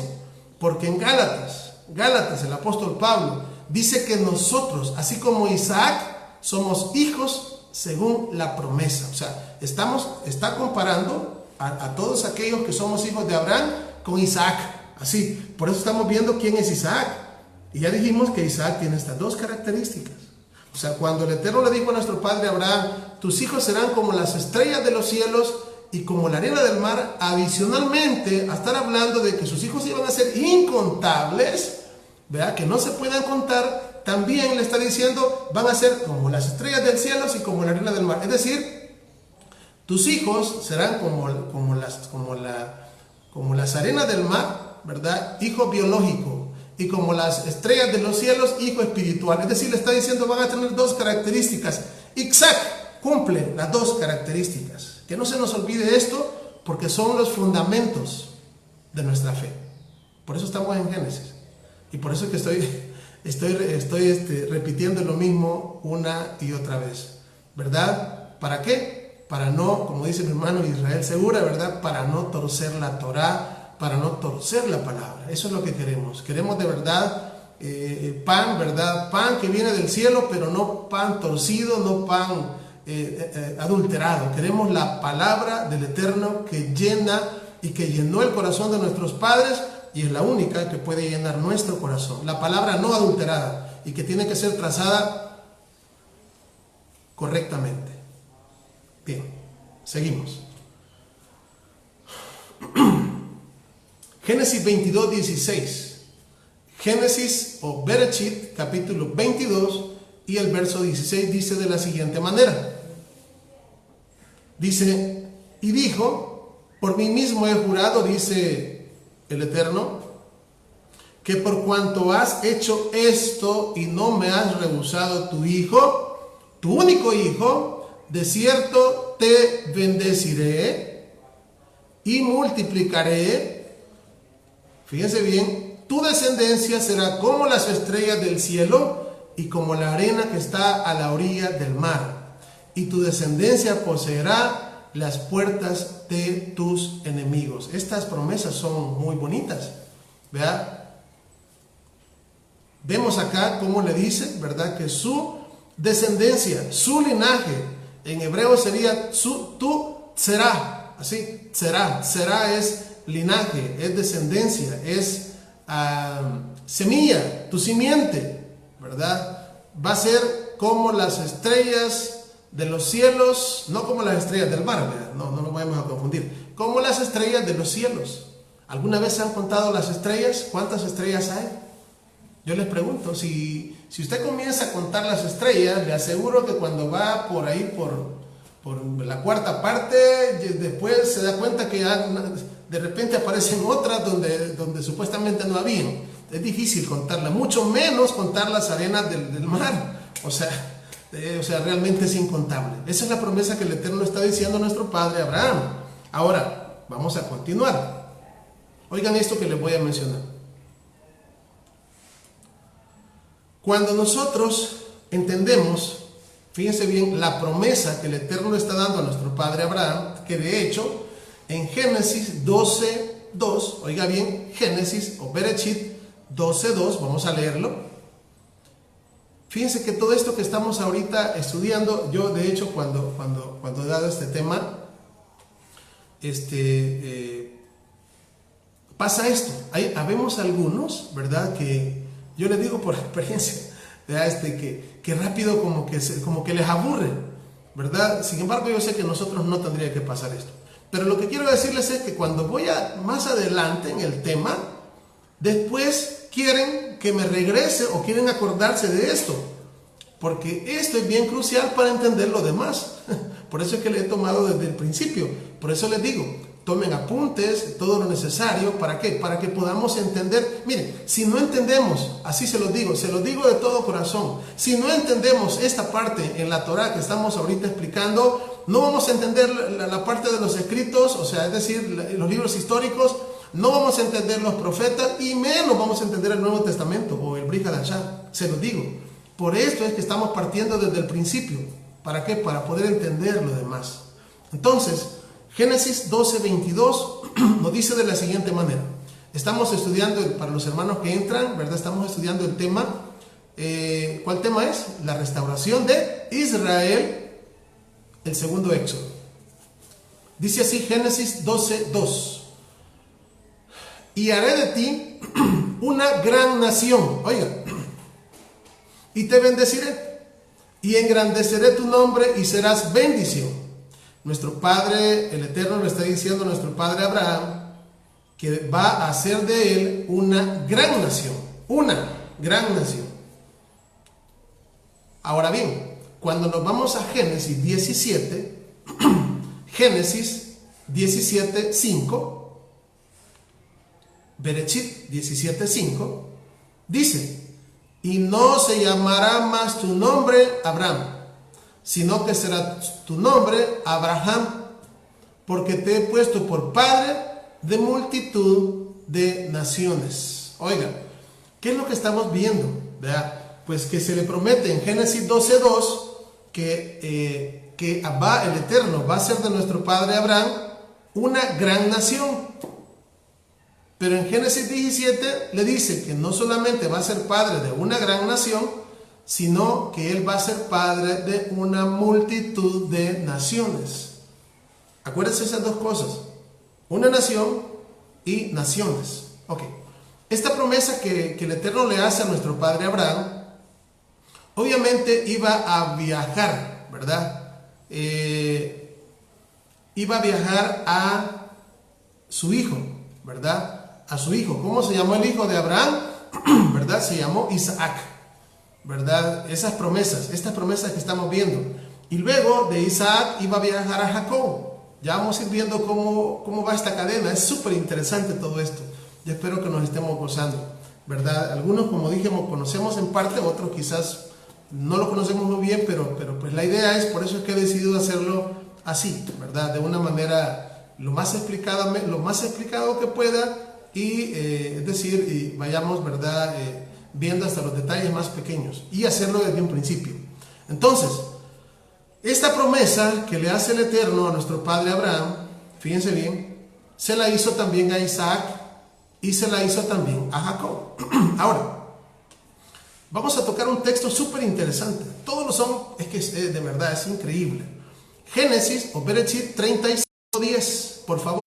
Porque en Gálatas, el apóstol Pablo dice que nosotros, así como Isaac, somos hijos según la promesa. O sea, está comparando a todos aquellos que somos hijos de Abraham con Isaac. Así, por eso estamos viendo quién es Isaac. Y ya dijimos que Isaac tiene estas dos características. O sea, cuando el Eterno le dijo a nuestro padre Abraham, tus hijos serán como las estrellas de los cielos y como la arena del mar, adicionalmente a estar hablando de que sus hijos iban a ser incontables, ¿verdad? Que no se puedan contar, también le está diciendo, van a ser como las estrellas del cielo y como la arena del mar. Es decir, tus hijos serán como las arenas del mar, ¿verdad? Hijo biológico. y como las estrellas de los cielos, hijo espiritual. Es decir, le está diciendo, van a tener dos características. Isaac cumple las dos características. Que no se nos olvide esto, porque son los fundamentos de nuestra fe. Por eso estamos en Génesis. Y por eso es que estoy repitiendo lo mismo una y otra vez. ¿Verdad? ¿Para qué? Para no, como dice mi hermano Israel Segura, ¿verdad? Para no torcer la Torá, para no torcer la palabra. Eso es lo que queremos. Queremos de verdad pan, ¿verdad? Pan que viene del cielo, pero no pan torcido, no pan adulterado. Queremos la palabra del Eterno que llena y que llenó el corazón de nuestros padres, y es la única que puede llenar nuestro corazón. La palabra no adulterada y que tiene que ser trazada correctamente. Bien, seguimos. Génesis 22, 16. Génesis o Bereshit, capítulo 22 y el verso 16 dice de la siguiente manera. Dice, y dijo, por mí mismo he jurado, dice el Eterno, que por cuanto has hecho esto y no me has rehusado tu hijo, tu único hijo, de cierto te bendeciré y multiplicaré. Fíjense bien, tu descendencia será como las estrellas del cielo y como la arena que está a la orilla del mar. Y tu descendencia poseerá las puertas de tus enemigos. Estas promesas son muy bonitas, ¿verdad? Vemos acá cómo le dice, ¿verdad? Que su descendencia, su linaje, en hebreo sería tú será, así, será es linaje, es descendencia, es semilla, tu simiente, ¿verdad? Va a ser como las estrellas de los cielos, no como las estrellas del mar, ¿verdad? No nos vayamos a confundir, como las estrellas de los cielos. ¿Alguna vez se han contado las estrellas? ¿Cuántas estrellas hay? Yo les pregunto, si usted comienza a contar las estrellas, le aseguro que cuando va por ahí, por la cuarta parte, después se da cuenta que de repente aparecen otras donde supuestamente no habían. Es difícil contarlas, mucho menos contar las arenas del mar. O sea, realmente es incontable. Esa es la promesa que el Eterno está diciendo a nuestro padre Abraham. Ahora, vamos a continuar. Oigan esto que les voy a mencionar. Cuando nosotros entendemos, fíjense bien, la promesa que el Eterno le está dando a nuestro padre Abraham, que de hecho en Génesis 12:2, oiga bien, Génesis o Bereshit 12:2, vamos a leerlo. Fíjense que todo esto que estamos ahorita estudiando, yo de hecho cuando he dado este tema, pasa esto. Habemos algunos, ¿verdad? Que yo les digo por experiencia, ¿verdad? Que rápido como que les aburre, ¿verdad? Sin embargo, yo sé que a nosotros no tendría que pasar esto. Pero lo que quiero decirles es que cuando voy más adelante en el tema, después quieren que me regrese o quieren acordarse de esto. Porque esto es bien crucial para entender lo demás. Por eso es que le he tomado desde el principio. Por eso les digo, tomen apuntes, todo lo necesario. ¿Para qué? Para que podamos entender. Miren, si no entendemos, así se los digo de todo corazón. Si no entendemos esta parte en la Torá que estamos ahorita explicando, no vamos a entender la parte de los escritos, o sea, es decir, los libros históricos, no vamos a entender los profetas y menos vamos a entender el Nuevo Testamento o el Brit Hadashah. Se los digo. Por esto es que estamos partiendo desde el principio. ¿Para qué? Para poder entender lo demás. Entonces, Génesis 12:22 nos dice de la siguiente manera. Estamos estudiando, para los hermanos que entran, ¿verdad? Estamos estudiando el tema. ¿Cuál tema es? La restauración de Israel, el segundo éxodo. Dice así Génesis 12:2. Y haré de ti una gran nación. Oiga. Y te bendeciré, y engrandeceré tu nombre, y serás bendición. Nuestro Padre, el Eterno, le está diciendo a nuestro Padre Abraham, que va a hacer de él una gran nación. Una gran nación. Ahora bien, cuando nos vamos a Génesis 17, Génesis 17:5, Bereshit 17:5, Dice, y no se llamará más tu nombre Abraham, sino que será tu nombre Abraham, porque te he puesto por padre de multitud de naciones. Oiga, ¿qué es lo que estamos viendo? ¿Verdad? Pues que se le promete en Génesis 12:2 que el Eterno va a ser de nuestro padre Abraham una gran nación. Pero en Génesis 17 le dice que no solamente va a ser padre de una gran nación, sino que él va a ser padre de una multitud de naciones. Acuérdense esas dos cosas, una nación y naciones. Ok, esta promesa que el Eterno le hace a nuestro padre Abraham, obviamente iba a viajar, ¿verdad? Iba a viajar a su hijo, ¿verdad? A su hijo. ¿Cómo se llamó el hijo de Abraham? ¿Verdad? Se llamó Isaac, ¿verdad? Estas promesas que estamos viendo. Y luego de Isaac iba a viajar a Jacob. Ya vamos a ir viendo cómo va esta cadena. Es súper interesante todo esto. Yo espero que nos estemos gozando, ¿verdad? Algunos, como dijimos, conocemos en parte, otros quizás no lo conocemos muy bien, pero pues la idea es, por eso es que he decidido hacerlo así, ¿verdad? De una manera lo más explicado que pueda, y es decir, y vayamos, ¿verdad? Viendo hasta los detalles más pequeños y hacerlo desde un principio. Entonces, esta promesa que le hace el Eterno a nuestro padre Abraham, fíjense bien, se la hizo también a Isaac y se la hizo también a Jacob. Ahora, vamos a tocar un texto súper interesante. Todos lo son, es que de verdad es increíble. Génesis o Bereshit 35:10. Por favor,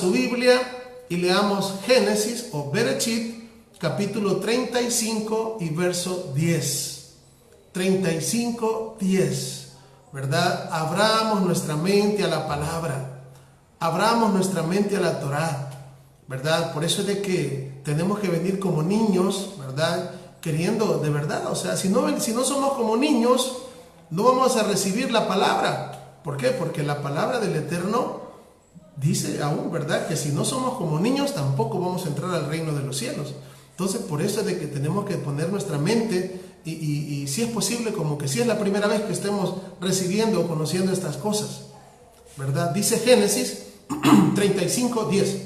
su Biblia y leamos Génesis o Bereshit capítulo 35 y verso 10. 35:10, ¿verdad? Abramos nuestra mente a la palabra, abramos nuestra mente a la Torá, ¿verdad? Por eso es de que tenemos que venir como niños, ¿verdad? Queriendo de verdad, o sea, si no somos como niños, no vamos a recibir la palabra. ¿Por qué? Porque la palabra del Eterno dice aún, ¿verdad? Que si no somos como niños, tampoco vamos a entrar al reino de los cielos. Entonces, por eso es de que tenemos que poner nuestra mente y si es posible, como que si es la primera vez que estemos recibiendo o conociendo estas cosas, ¿verdad? Dice Génesis 35:10.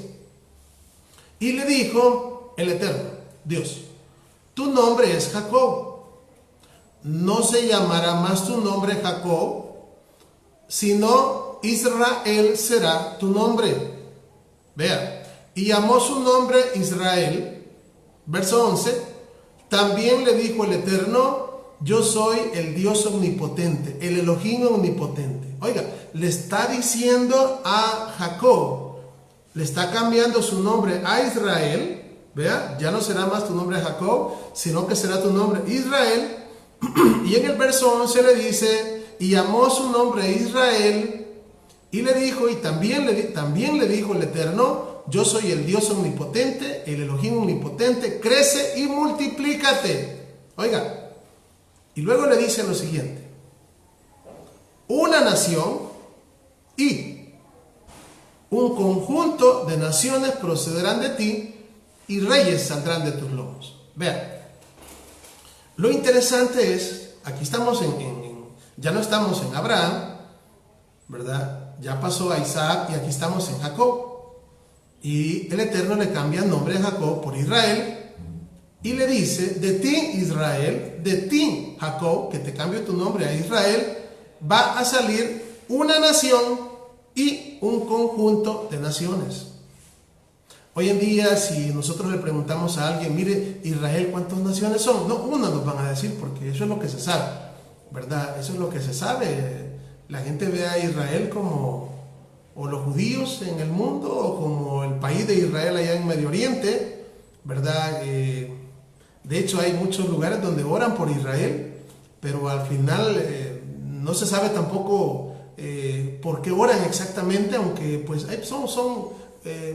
Y le dijo el Eterno, Dios, tu nombre es Jacob, no se llamará más tu nombre Jacob, sino Israel será tu nombre. Vea, y llamó su nombre Israel. Verso 11, también le dijo el Eterno, yo soy el Dios omnipotente, el Elohim omnipotente. Oiga, le está diciendo a Jacob, le está cambiando su nombre a Israel. Vea, ya no será más tu nombre Jacob, sino que será tu nombre Israel. Y en el verso 11 le dice, y llamó su nombre Israel, y le dijo, y también le dijo el Eterno, yo soy el Dios omnipotente, el Elohim omnipotente, crece y multiplícate. Oiga, y luego le dice lo siguiente, una nación y un conjunto de naciones procederán de ti y reyes saldrán de tus lomos. Vean, lo interesante es, aquí estamos ya no estamos en Abraham, ¿verdad? Ya pasó a Isaac y aquí estamos en Jacob. Y el Eterno le cambia el nombre de Jacob por Israel y le dice, de ti Israel, de ti Jacob, que te cambio tu nombre a Israel, va a salir una nación y un conjunto de naciones. Hoy en día, si nosotros le preguntamos a alguien, mire, Israel, ¿cuántas naciones son? No, una nos van a decir, porque eso es lo que se sabe, ¿verdad? Eso es lo que se sabe. La gente ve a Israel como o los judíos en el mundo, o como el país de Israel allá en Medio Oriente, ¿verdad? De hecho, hay muchos lugares donde oran por Israel, pero al final no se sabe tampoco por qué oran exactamente, aunque pues son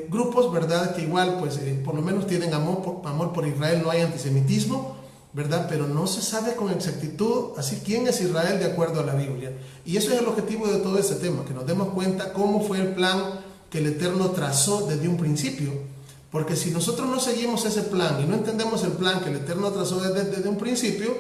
grupos, ¿verdad? Que igual, pues por lo menos tienen amor por Israel, no hay antisemitismo, ¿verdad? Pero no se sabe con exactitud así quién es Israel de acuerdo a la Biblia. Y eso es el objetivo de todo este tema, que nos demos cuenta cómo fue el plan que el Eterno trazó desde un principio Porque si nosotros no seguimos ese plan y no entendemos el plan que el Eterno trazó desde un principio,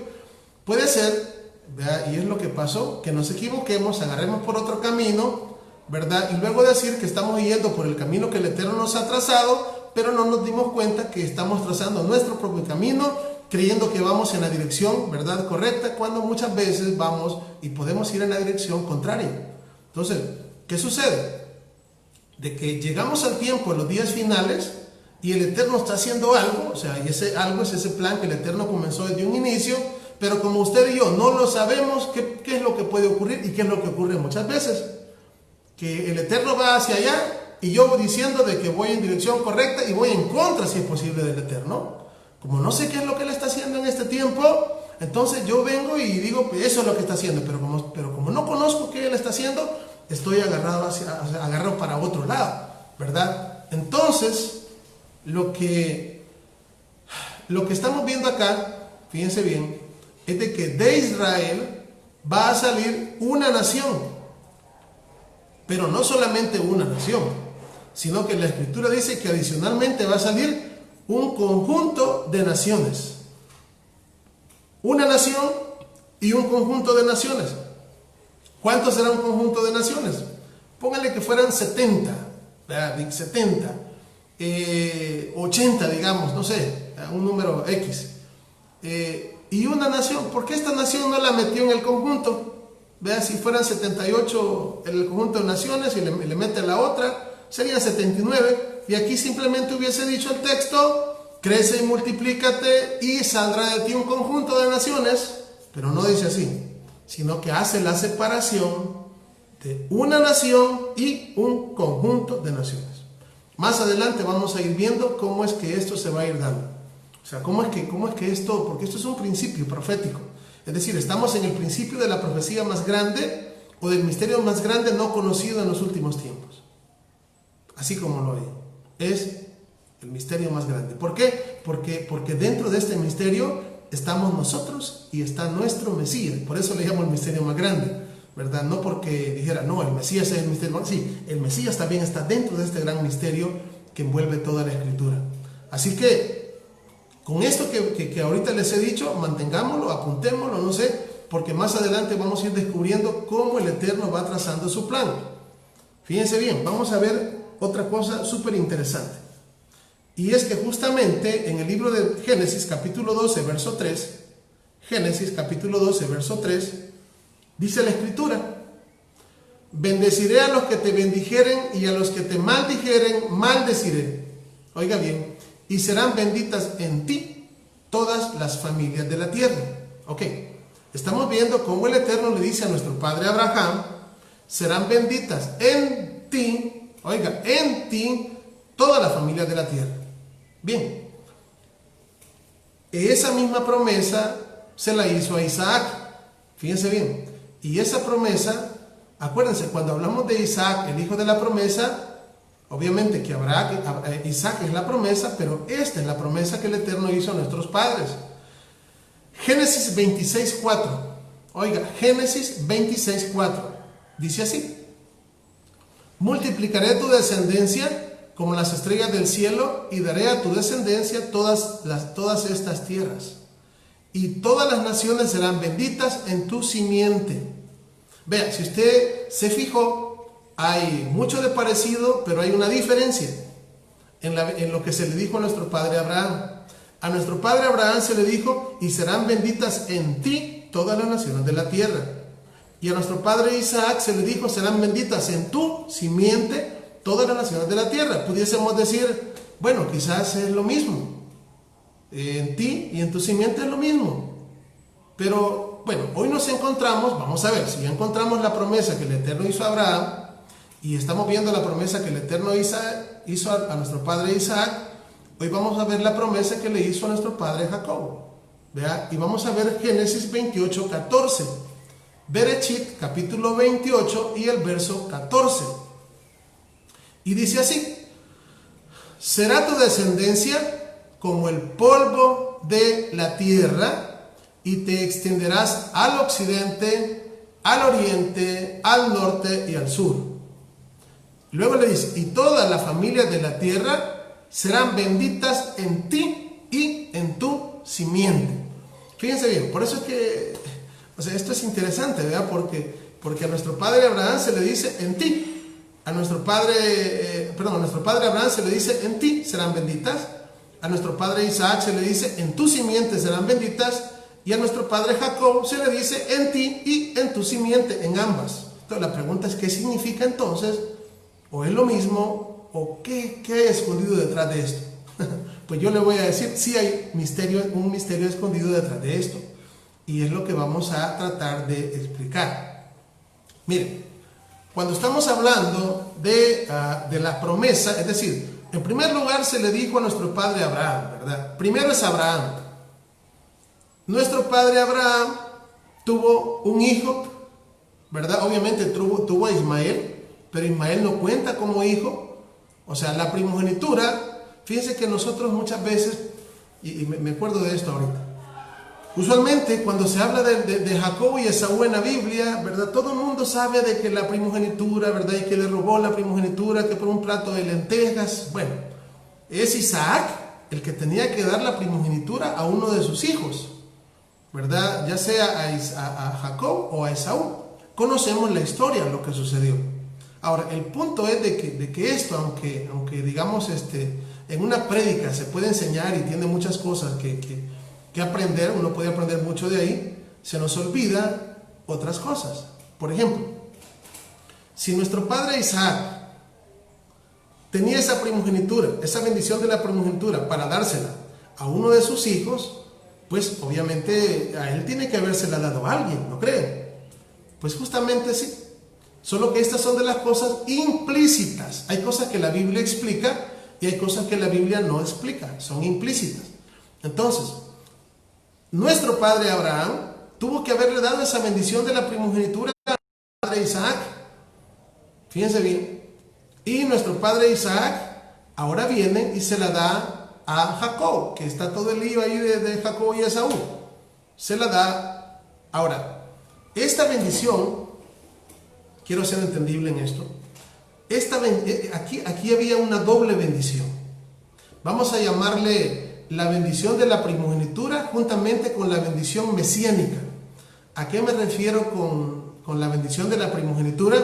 puede ser, ¿verdad? Y es lo que pasó, que nos equivoquemos, agarremos por otro camino, ¿verdad? Y luego decir que estamos yendo por el camino que el Eterno nos ha trazado, pero no nos dimos cuenta que estamos trazando nuestro propio camino, creyendo que vamos en la dirección, ¿verdad?, correcta, cuando muchas veces vamos y podemos ir en la dirección contraria. Entonces, ¿qué sucede? De que llegamos al tiempo, en los días finales, y el Eterno está haciendo algo, o sea, y ese algo es ese plan que el Eterno comenzó desde un inicio, pero como usted y yo no lo sabemos, ¿qué es lo que puede ocurrir y qué es lo que ocurre muchas veces? Que el Eterno va hacia allá y yo voy diciendo de que voy en dirección correcta y voy en contra, si es posible, del Eterno. Como no sé qué es lo que Él está haciendo en este tiempo, entonces yo vengo y digo, pues eso es lo que está haciendo, pero como no conozco qué Él está haciendo, estoy agarrado para otro lado, ¿verdad? Entonces, lo que estamos viendo acá, fíjense bien, es de que de Israel va a salir una nación, pero no solamente una nación, sino que la Escritura dice que adicionalmente va a salir un conjunto de naciones. Una nación y un conjunto de naciones. ¿Cuántos será un conjunto de naciones? Pónganle que fueran 70, ¿verdad? 70, 80, digamos, no sé, un número X. Y una nación, ¿por qué esta nación no la metió en el conjunto? Vean, si fueran 78 en el conjunto de naciones y le mete la otra, serían 79. Y aquí simplemente hubiese dicho el texto, crece y multiplícate y saldrá de ti un conjunto de naciones, pero no dice así, sino que hace la separación de una nación y un conjunto de naciones. Más adelante vamos a ir viendo cómo es que esto se va a ir dando. O sea, cómo es que esto, porque esto es un principio profético. Es decir, estamos en el principio de la profecía más grande o del misterio más grande no conocido en los últimos tiempos. Así como lo oyen. Es el misterio más grande. ¿Por qué? Porque dentro de este misterio estamos nosotros y está nuestro Mesías. Por eso le llamo el misterio más grande, ¿verdad? No porque dijera, no, el Mesías es el misterio más grande. Sí, el Mesías también está dentro de este gran misterio que envuelve toda la Escritura. Así que, con esto que ahorita les he dicho, mantengámoslo, apuntémoslo, no sé, porque más adelante vamos a ir descubriendo cómo el Eterno va trazando su plan. Fíjense bien, vamos a ver otra cosa súper interesante. Y es que justamente en el libro de Génesis capítulo 12, verso 3, Génesis capítulo 12, verso 3, dice la Escritura, bendeciré a los que te bendijeren y a los que te maldijeren, maldeciré. Oiga bien, y serán benditas en ti todas las familias de la tierra. Ok, estamos viendo cómo el Eterno le dice a nuestro padre Abraham, serán benditas en ti, oiga, en ti todas las familias de la tierra. Bien, esa misma promesa se la hizo a Isaac, fíjense bien, y esa promesa, acuérdense, cuando hablamos de Isaac, el hijo de la promesa, obviamente que Isaac es la promesa, pero esta es la promesa que el Eterno hizo a nuestros padres. Génesis 26:4, oiga, Génesis 26:4, dice así, multiplicaré tu descendencia como las estrellas del cielo, y daré a tu descendencia todas estas tierras. Y todas las naciones serán benditas en tu simiente. Vea, si usted se fijó, hay mucho de parecido, pero hay una diferencia en lo que se le dijo a nuestro padre Abraham. A nuestro padre Abraham se le dijo, y serán benditas en ti todas las naciones de la tierra. Y a nuestro padre Isaac se le dijo, serán benditas en tu simiente todas las naciones de la tierra. Pudiésemos decir, bueno, quizás es lo mismo. En ti y en tu simiente es lo mismo. Pero, bueno, hoy nos encontramos, vamos a ver, si ya encontramos la promesa que el Eterno hizo a Abraham, y estamos viendo la promesa que el Eterno hizo a nuestro padre Isaac, hoy vamos a ver la promesa que le hizo a nuestro padre Jacob. ¿Vea? Y vamos a ver Génesis 28:14. Berechit, capítulo 28 y el verso 14. Y dice así, será tu descendencia como el polvo de la tierra, y te extenderás al occidente, al oriente, al norte y al sur. Luego le dice, y todas las familias de la tierra serán benditas en ti y en tu simiente. Fíjense bien, por eso es que, esto es interesante, ¿verdad? Porque a nuestro padre Abraham se le dice en ti. A nuestro padre Abraham se le dice en ti serán benditas. A nuestro padre Isaac se le dice en tu simiente serán benditas. Y a nuestro padre Jacob se le dice en ti y en tu simiente, en ambas. Entonces la pregunta es, ¿qué significa entonces? ¿O es lo mismo? ¿O qué hay escondido detrás de esto? Pues yo le voy a decir, sí hay un misterio escondido detrás de esto. Y es lo que vamos a tratar de explicar. Miren, cuando estamos hablando de la promesa, es decir, en primer lugar se le dijo a nuestro padre Abraham, ¿verdad? Primero es Abraham. Nuestro padre Abraham tuvo un hijo, ¿verdad? Obviamente tuvo a Ismael, pero Ismael no cuenta como hijo. O sea, la primogenitura, fíjense que nosotros muchas veces, y me acuerdo de esto ahorita, usualmente cuando se habla de Jacob y Esaú en la Biblia, ¿verdad? Todo el mundo sabe de que la primogenitura, ¿verdad? Y que le robó la primogenitura, que por un plato de lentejas. Bueno, es Isaac el que tenía que dar la primogenitura a uno de sus hijos, ¿verdad? Ya sea a Jacob o a Esaú. Conocemos la historia, lo que sucedió. Ahora, el punto es de que esto, aunque digamos, en una prédica se puede enseñar y tiene muchas cosas que aprender, uno puede aprender mucho de ahí, se nos olvida otras cosas. Por ejemplo, si nuestro padre Isaac tenía esa primogenitura, esa bendición de la primogenitura para dársela a uno de sus hijos, pues obviamente a él tiene que habérsela dado a alguien, ¿no creen? Pues justamente sí. Solo que estas son de las cosas implícitas. Hay cosas que la Biblia explica y hay cosas que la Biblia no explica, son implícitas. Entonces, nuestro padre Abraham tuvo que haberle dado esa bendición de la primogenitura a nuestro padre Isaac. Fíjense bien. Y nuestro padre Isaac ahora viene y se la da a Jacob, que está todo el lío ahí de Jacob y Esaú. Se la da. Ahora, esta bendición, quiero ser entendible en esto, aquí había una doble bendición. Vamos a llamarle la bendición de la primogenitura juntamente con la bendición mesiánica. ¿A qué me refiero con la bendición de la primogenitura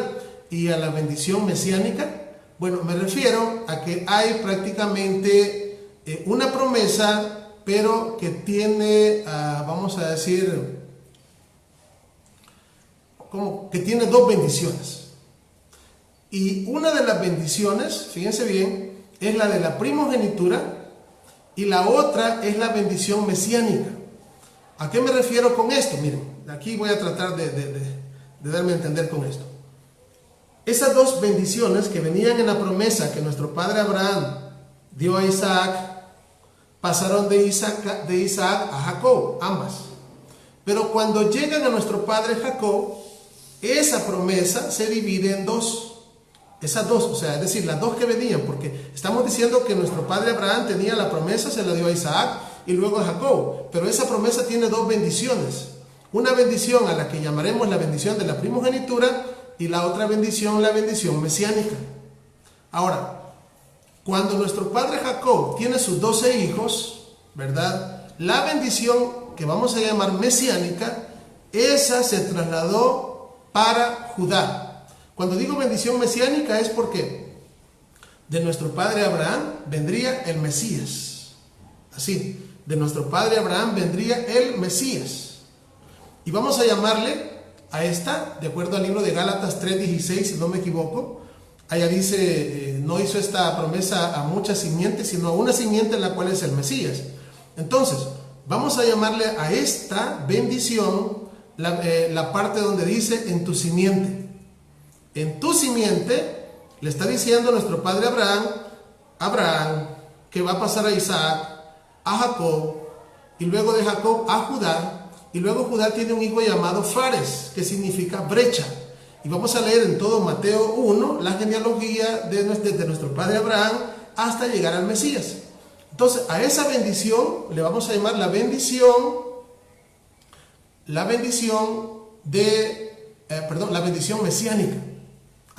y a la bendición mesiánica? Bueno, me refiero a que hay prácticamente una promesa, pero que tiene, vamos a decir, como que tiene dos bendiciones. Y una de las bendiciones, fíjense bien, es la de la primogenitura y la otra es la bendición mesiánica. ¿A qué me refiero con esto? Miren, aquí voy a tratar de darme a entender con esto. Esas dos bendiciones que venían en la promesa que nuestro padre Abraham dio a Isaac, pasaron de Isaac a Jacob, ambas. Pero cuando llegan a nuestro padre Jacob, esa promesa se divide en dos. Esas dos, o sea, es decir, las dos que venían, porque estamos diciendo que nuestro padre Abraham tenía la promesa, se la dio a Isaac y luego a Jacob. Pero esa promesa tiene dos bendiciones. Una bendición a la que llamaremos la bendición de la primogenitura y la otra bendición, la bendición mesiánica. Ahora, cuando nuestro padre Jacob tiene sus 12 hijos, ¿verdad? La bendición que vamos a llamar mesiánica, esa se trasladó para Judá. Cuando digo bendición mesiánica es porque de nuestro padre Abraham vendría el Mesías. Así, de nuestro padre Abraham vendría el Mesías. Y vamos a llamarle a esta, de acuerdo al libro de Gálatas 3:16, si no me equivoco, allá dice, no hizo esta promesa a muchas simientes, sino a una simiente en la cual es el Mesías. Entonces, vamos a llamarle a esta bendición la parte donde dice en tu simiente. En tu simiente le está diciendo nuestro padre Abraham, que va a pasar a Isaac, a Jacob, y luego de Jacob a Judá. Y luego Judá tiene un hijo llamado Fares, que significa brecha. Y vamos a leer en todo Mateo 1 la genealogía desde nuestro padre Abraham hasta llegar al Mesías. Entonces, a esa bendición le vamos a llamar la bendición mesiánica.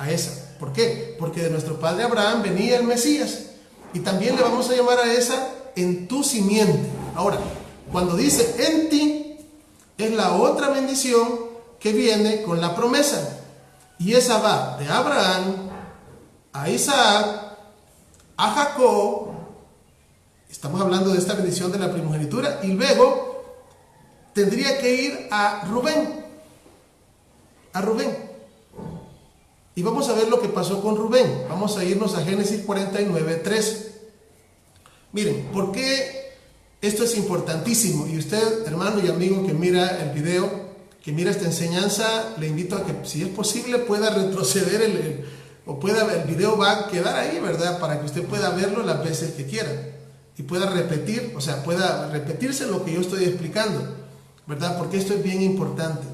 A esa. ¿Por qué? Porque de nuestro padre Abraham venía el Mesías. Y también le vamos a llamar a esa en tu simiente. Ahora, cuando dice en ti, es la otra bendición que viene con la promesa. Y esa va de Abraham a Isaac, a Jacob. Estamos hablando de esta bendición de la primogenitura. Y luego tendría que ir a Rubén. A Rubén. Y vamos a ver lo que pasó con Rubén. Vamos a irnos a Génesis 49:3. Miren, ¿por qué esto es importantísimo? Y usted, hermano y amigo que mira el video, que mira esta enseñanza, le invito a que, si es posible, pueda retroceder el video va a quedar ahí, ¿verdad? Para que usted pueda verlo las veces que quiera. Y pueda repetir, o sea, pueda repetirse lo que yo estoy explicando, ¿verdad? Porque esto es bien importante.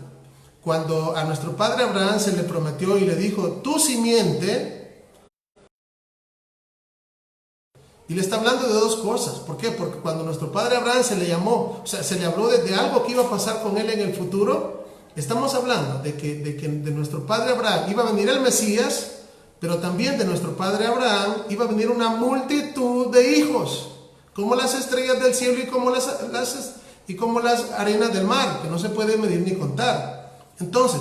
Cuando a nuestro padre Abraham se le prometió y le dijo, tu simiente, y le está hablando de dos cosas. ¿Por qué? Porque cuando nuestro padre Abraham se le llamó, o sea, se le habló de algo que iba a pasar con él en el futuro, estamos hablando de que de nuestro padre Abraham iba a venir el Mesías, pero también de nuestro padre Abraham iba a venir una multitud de hijos, como las estrellas del cielo y como las arenas del mar, que no se puede medir ni contar. Entonces,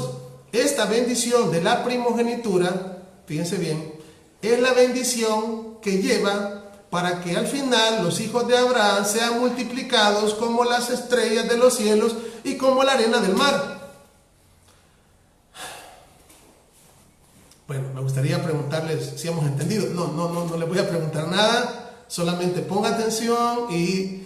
esta bendición de la primogenitura, fíjense bien, es la bendición que lleva para que al final los hijos de Abraham sean multiplicados como las estrellas de los cielos y como la arena del mar. Bueno, me gustaría preguntarles si hemos entendido. No les voy a preguntar nada, solamente ponga atención y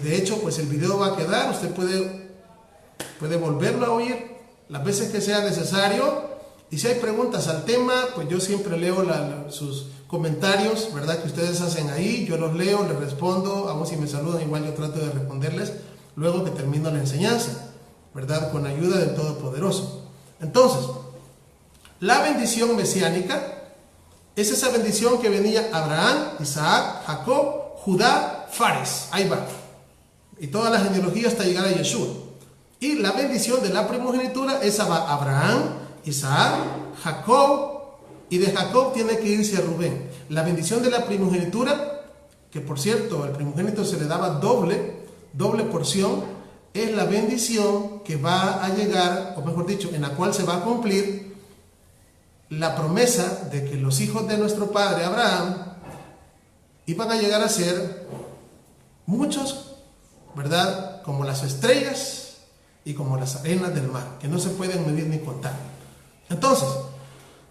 de hecho, pues el video va a quedar. Usted puede volverlo a oír las veces que sea necesario. Y si hay preguntas al tema, pues yo siempre leo sus comentarios, ¿verdad? Que ustedes hacen ahí. Yo los leo, les respondo. Aún si me saludan, igual yo trato de responderles luego que termino la enseñanza, ¿verdad? Con ayuda del Todopoderoso. Entonces, la bendición mesiánica es esa bendición que venía Abraham, Isaac, Jacob, Judá, Fares. Ahí va. Y toda la genealogía hasta llegar a Yeshua. Y la bendición de la primogenitura, esa va a Abraham, Isaac, Jacob, y de Jacob tiene que irse a Rubén. La bendición de la primogenitura, que por cierto, al primogénito se le daba doble porción, es la bendición que va a llegar, o mejor dicho, en la cual se va a cumplir la promesa de que los hijos de nuestro padre Abraham iban a llegar a ser muchos, ¿verdad? Como las estrellas y como las arenas del mar, que no se pueden medir ni contar. Entonces,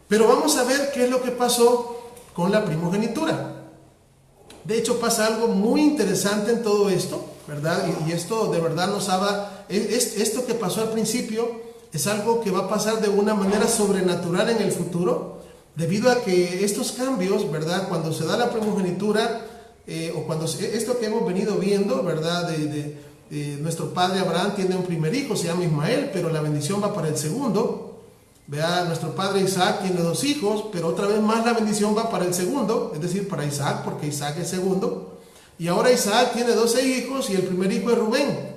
pero vamos a ver qué es lo que pasó con la primogenitura. De hecho, pasa algo muy interesante en todo esto, ¿verdad? Y esto de verdad nos habla, esto que pasó al principio es algo que va a pasar de una manera sobrenatural en el futuro, debido a que estos cambios, ¿verdad? Cuando se da la primogenitura, o cuando esto que hemos venido viendo, ¿verdad? Nuestro padre Abraham tiene un primer hijo, se llama Ismael, pero la bendición va para el segundo. Vea, nuestro padre Isaac tiene dos hijos, pero otra vez más la bendición va para el segundo, es decir, para Isaac, porque Isaac es segundo. Y ahora Isaac tiene 12 hijos y el primer hijo es Rubén.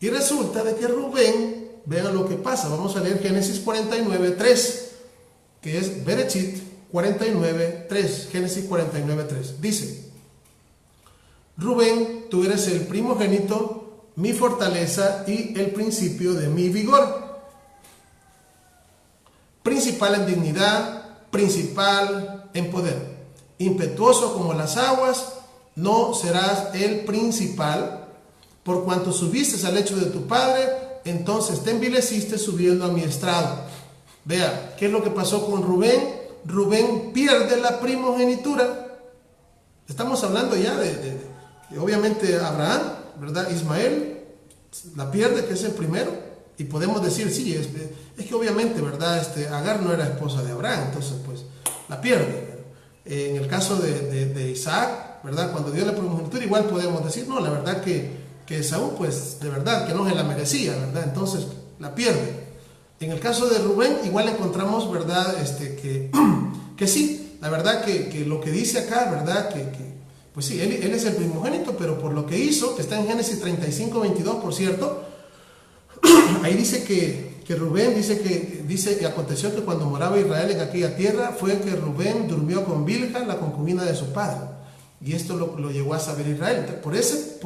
Y resulta de que Rubén, vean lo que pasa, vamos a leer Génesis 49:3, que es Berechit 49:3, Génesis 49:3. Dice, Rubén, tú eres el primogénito, mi fortaleza y el principio de mi vigor. Principal en dignidad, principal en poder. Impetuoso como las aguas, no serás el principal, por cuanto subiste al lecho de tu padre, entonces te envileciste subiendo a mi estrado. Vea, ¿qué es lo que pasó con Rubén? Rubén pierde la primogenitura. Estamos hablando ya de obviamente Abraham, ¿verdad? Ismael la pierde, que es el primero. Y podemos decir, sí, es que obviamente, ¿verdad? Agar no era esposa de Abraham, entonces pues la pierde. En el caso de Isaac, ¿verdad? Cuando dio la primogenitura, igual podemos decir, no, la verdad que Esaú, pues de verdad que no se la merecía, ¿verdad? Entonces la pierde. En el caso de Rubén, igual encontramos, ¿verdad? Que sí, la verdad que lo que dice acá, ¿verdad? Pues sí, él es el primogénito, pero por lo que hizo, que está en Génesis 35:22, por cierto, ahí dice que Rubén, dice que aconteció que cuando moraba Israel en aquella tierra, fue que Rubén durmió con Bilha, la concubina de su padre. y esto lo llegó a saber Israel. Por ese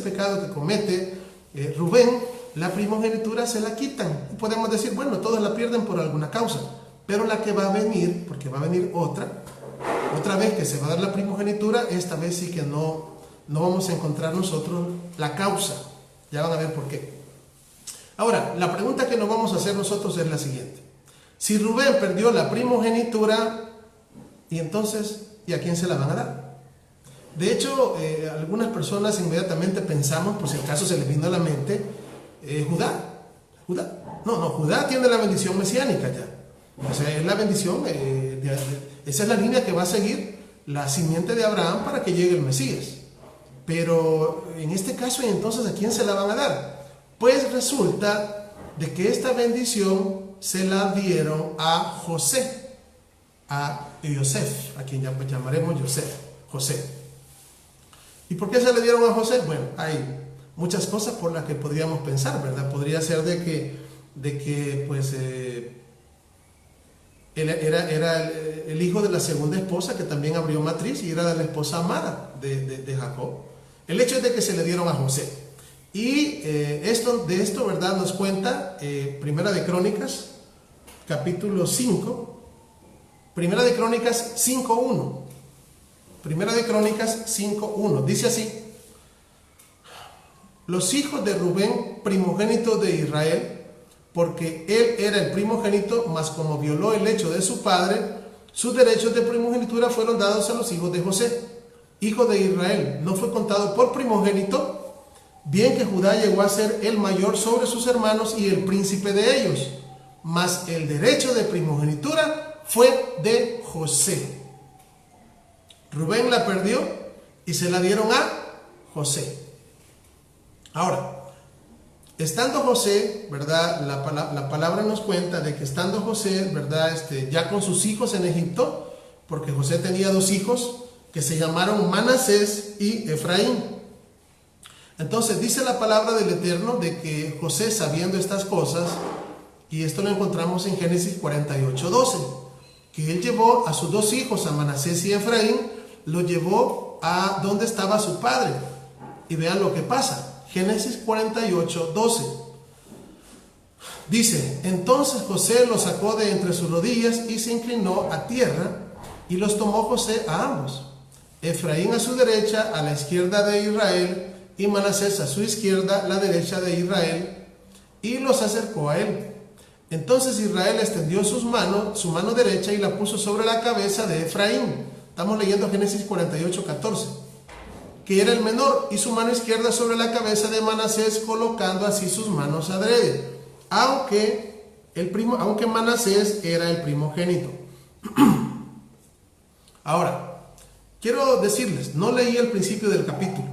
pecado que comete Rubén, la primogenitura se la quitan. Y podemos decir, bueno, todos la pierden por alguna causa, pero la que va a venir, porque va a venir otra vez que se va a dar la primogenitura, esta vez sí que no vamos a encontrar nosotros la causa. Ya van a ver por qué. Ahora, la pregunta que nos vamos a hacer nosotros es la siguiente. Si Rubén perdió la primogenitura, ¿y entonces, y a quién se la van a dar? De hecho, algunas personas inmediatamente pensamos, por si acaso se les vino a la mente, Judá. Judá tiene la bendición mesiánica ya. O sea, es la bendición, esa es la línea que va a seguir la simiente de Abraham para que llegue el Mesías. Pero en este caso, ¿y entonces a quién se la van a dar? Pues resulta de que esta bendición se la dieron a José, a Yosef, a quien llamaremos José. ¿Y por qué se le dieron a José? Bueno, hay muchas cosas por las que podríamos pensar, ¿verdad? Podría ser de que pues él era el hijo de la segunda esposa que también abrió matriz y era de la esposa amada de Jacob. El hecho es de que se le dieron a José. Y de esto, ¿verdad? Nos cuenta Primera de Crónicas, capítulo 5. Primera de Crónicas 5.1. Primera de Crónicas 5.1. Dice así: los hijos de Rubén, primogénito de Israel, porque él era el primogénito, mas como violó el hecho de su padre, sus derechos de primogenitura fueron dados a los hijos de José, hijo de Israel. No fue contado por primogénito, bien que Judá llegó a ser el mayor sobre sus hermanos y el príncipe de ellos, mas el derecho de primogenitura fue de José. Rubén la perdió y se la dieron a José. Ahora, estando José, ¿verdad? La palabra nos cuenta de que estando José, ¿verdad? Ya con sus hijos en Egipto, porque José tenía dos hijos que se llamaron Manasés y Efraín. Entonces dice la palabra del Eterno de que José, sabiendo estas cosas, y esto lo encontramos en Génesis 48:12, que él llevó a sus dos hijos, a Manasés y Efraín, lo llevó a donde estaba su padre. Y vean lo que pasa. Génesis 48:12. Dice: entonces José los sacó de entre sus rodillas y se inclinó a tierra, y los tomó José a ambos, Efraín a su derecha, a la izquierda de Israel, y Manasés a su izquierda, la derecha de Israel, y los acercó a él. Entonces Israel extendió su mano derecha, y la puso sobre la cabeza de Efraín. Estamos leyendo Génesis 48:14, que era el menor, y su mano izquierda sobre la cabeza de Manasés, colocando así sus manos adrede, aunque Manasés era el primogénito. Ahora, quiero decirles, no leí el principio del capítulo,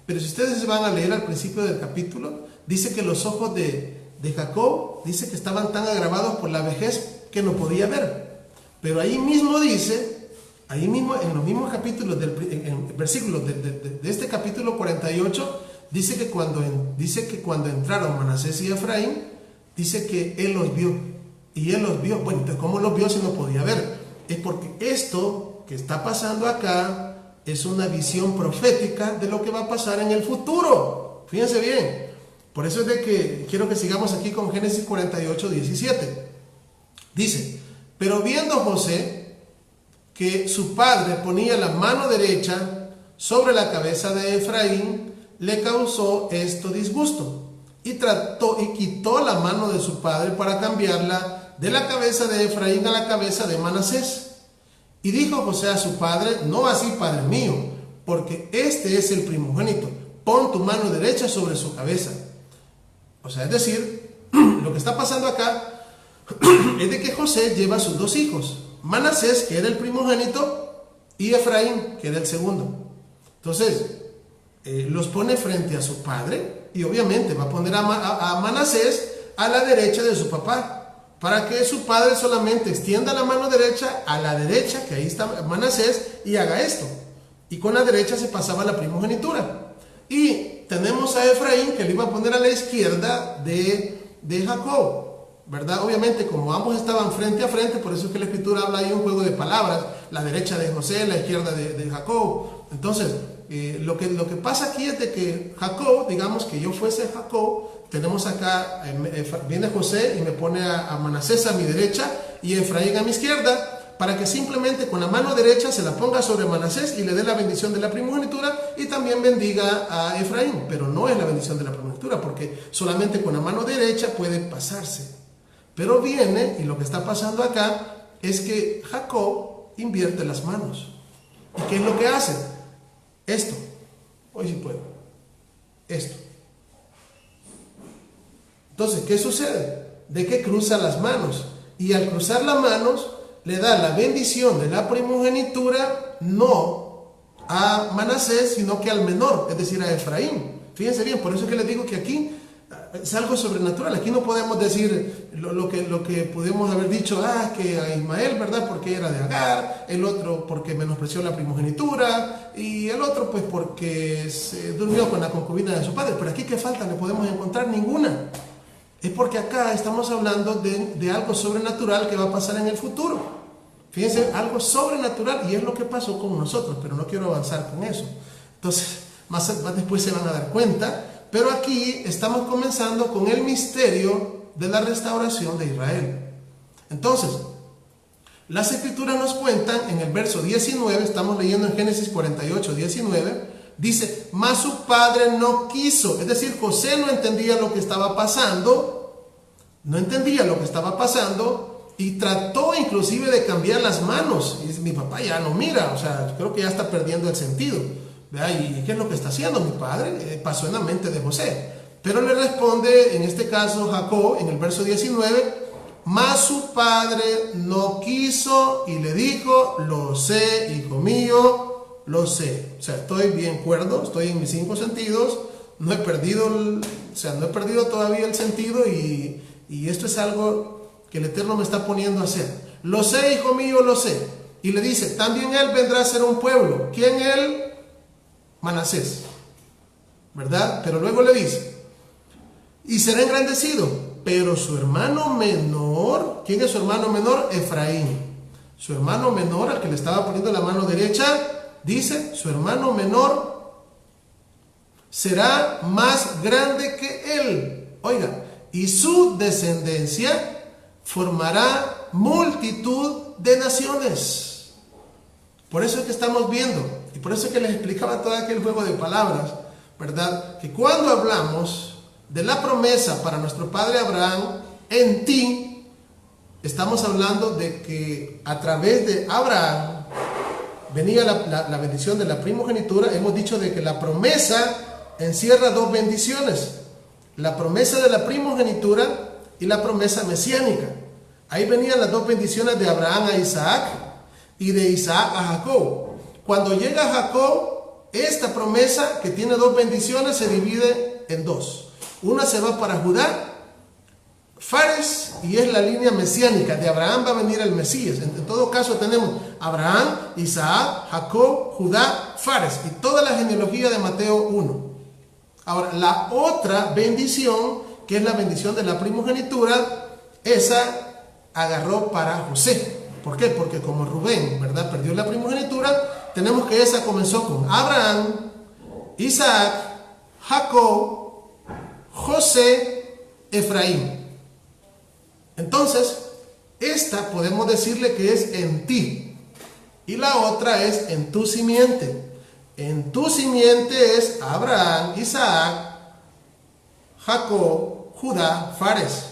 pero si ustedes van a leer al principio del capítulo, dice que los ojos de Jacob, dice que estaban tan agravados por la vejez que no podía ver. Pero ahí mismo dice, en los mismos capítulos, en versículos de este capítulo 48, dice que cuando entraron Manasés y Efraín, dice que él los vio. Y él los vio. Bueno, entonces, ¿cómo los vio si no podía ver? Es porque esto que está pasando acá es una visión profética de lo que va a pasar en el futuro. Fíjense bien. Por eso es de que quiero que sigamos aquí con Génesis 48:17. Dice: pero viendo José que su padre ponía la mano derecha sobre la cabeza de Efraín, le causó esto disgusto, y quitó la mano de su padre para cambiarla de la cabeza de Efraín a la cabeza de Manasés. Y dijo José a su padre: no así, padre mío, porque este es el primogénito, pon tu mano derecha sobre su cabeza. O sea, es decir, lo que está pasando acá es de que José lleva a sus dos hijos, Manasés, que era el primogénito, y Efraín, que era el segundo. Entonces, los pone frente a su padre, y obviamente va a poner a Manasés a la derecha de su papá, para que su padre solamente extienda la mano derecha a la derecha, que ahí está Manasés, y haga esto. Y con la derecha se pasaba la primogenitura. Y tenemos a Efraín, que le iba a poner a la izquierda de Jacob. ¿verdad? Obviamente, como ambos estaban frente a frente, por eso es que la Escritura habla ahí un juego de palabras, la derecha de José, la izquierda de Jacob. Entonces, lo que pasa aquí es de que Jacob, digamos que yo fuese Jacob, tenemos acá, viene José y me pone a Manasés a mi derecha y a Efraín a mi izquierda, para que simplemente con la mano derecha se la ponga sobre Manasés y le dé la bendición de la primogenitura y también bendiga a Efraín, pero no es la bendición de la primogenitura, porque solamente con la mano derecha puede pasarse. Pero viene, y lo que está pasando acá, es que Jacob invierte las manos. ¿Y qué es lo que hace? Esto. Hoy sí puedo. Esto. Entonces, ¿qué sucede? De que cruza las manos. Y al cruzar las manos, le da la bendición de la primogenitura, no a Manasés, sino que al menor, es decir, a Efraín. Fíjense bien, por eso es que les digo que aquí es algo sobrenatural. Aquí no podemos decir lo que pudimos haber dicho, que a Ismael, ¿verdad? Porque era de Agar, el otro porque menospreció la primogenitura, y el otro pues porque se durmió con la concubina de su padre. Pero aquí, ¿qué falta? No podemos encontrar ninguna. Es porque acá estamos hablando de algo sobrenatural que va a pasar en el futuro. Fíjense, algo sobrenatural, y es lo que pasó con nosotros, pero no quiero avanzar con eso. Entonces, más después se van a dar cuenta. Pero aquí estamos comenzando con el misterio de la restauración de Israel. Entonces, las Escrituras nos cuentan en el verso 19, estamos leyendo en Génesis 48, 19, dice, mas su padre no quiso, es decir, José no entendía lo que estaba pasando, y trató inclusive de cambiar las manos. Y dice, mi papá ya no mira, o sea, creo que ya está perdiendo el sentido. ¿Y qué es lo que está haciendo mi padre? Pasó en la mente de José. Pero le responde, en este caso Jacob, en el verso 19, mas su padre no quiso y le dijo, lo sé, hijo mío, lo sé. O sea, estoy bien cuerdo, estoy en mis 5 sentidos, no he perdido todavía el sentido, y esto es algo que el Eterno me está poniendo a hacer. Lo sé, hijo mío, lo sé. Y le dice, también él vendrá a ser un pueblo. ¿Quién él? Manasés, ¿verdad? Pero luego le dice, y será engrandecido, pero su hermano menor, ¿quién es su hermano menor? Efraín. Su hermano menor, al que le estaba poniendo la mano derecha, dice, su hermano menor será más grande que él. Oiga, y su descendencia formará multitud de naciones. Por eso es que estamos viendo, y por eso es que les explicaba todo aquel juego de palabras, ¿verdad? Que cuando hablamos de la promesa para nuestro padre Abraham, en ti, estamos hablando de que a través de Abraham venía la bendición de la primogenitura. Hemos dicho de que la promesa encierra 2 bendiciones: la promesa de la primogenitura y la promesa mesiánica. Ahí venían las 2 bendiciones de Abraham a Isaac y de Isaac a Jacob. Cuando llega Jacob, esta promesa que tiene 2 bendiciones se divide en 2. Una se va para Judá, Fares, y es la línea mesiánica. De Abraham va a venir el Mesías. En todo caso tenemos Abraham, Isaac, Jacob, Judá, Fares, y toda la genealogía de Mateo 1. Ahora, la otra bendición, que es la bendición de la primogenitura, esa agarró para José. ¿Por qué? Porque como Rubén, ¿verdad?, perdió la primogenitura, tenemos que esa comenzó con Abraham, Isaac, Jacob, José, Efraín. Entonces, esta podemos decirle que es en ti, y la otra es en tu simiente. En tu simiente es Abraham, Isaac, Jacob, Judá, Fares.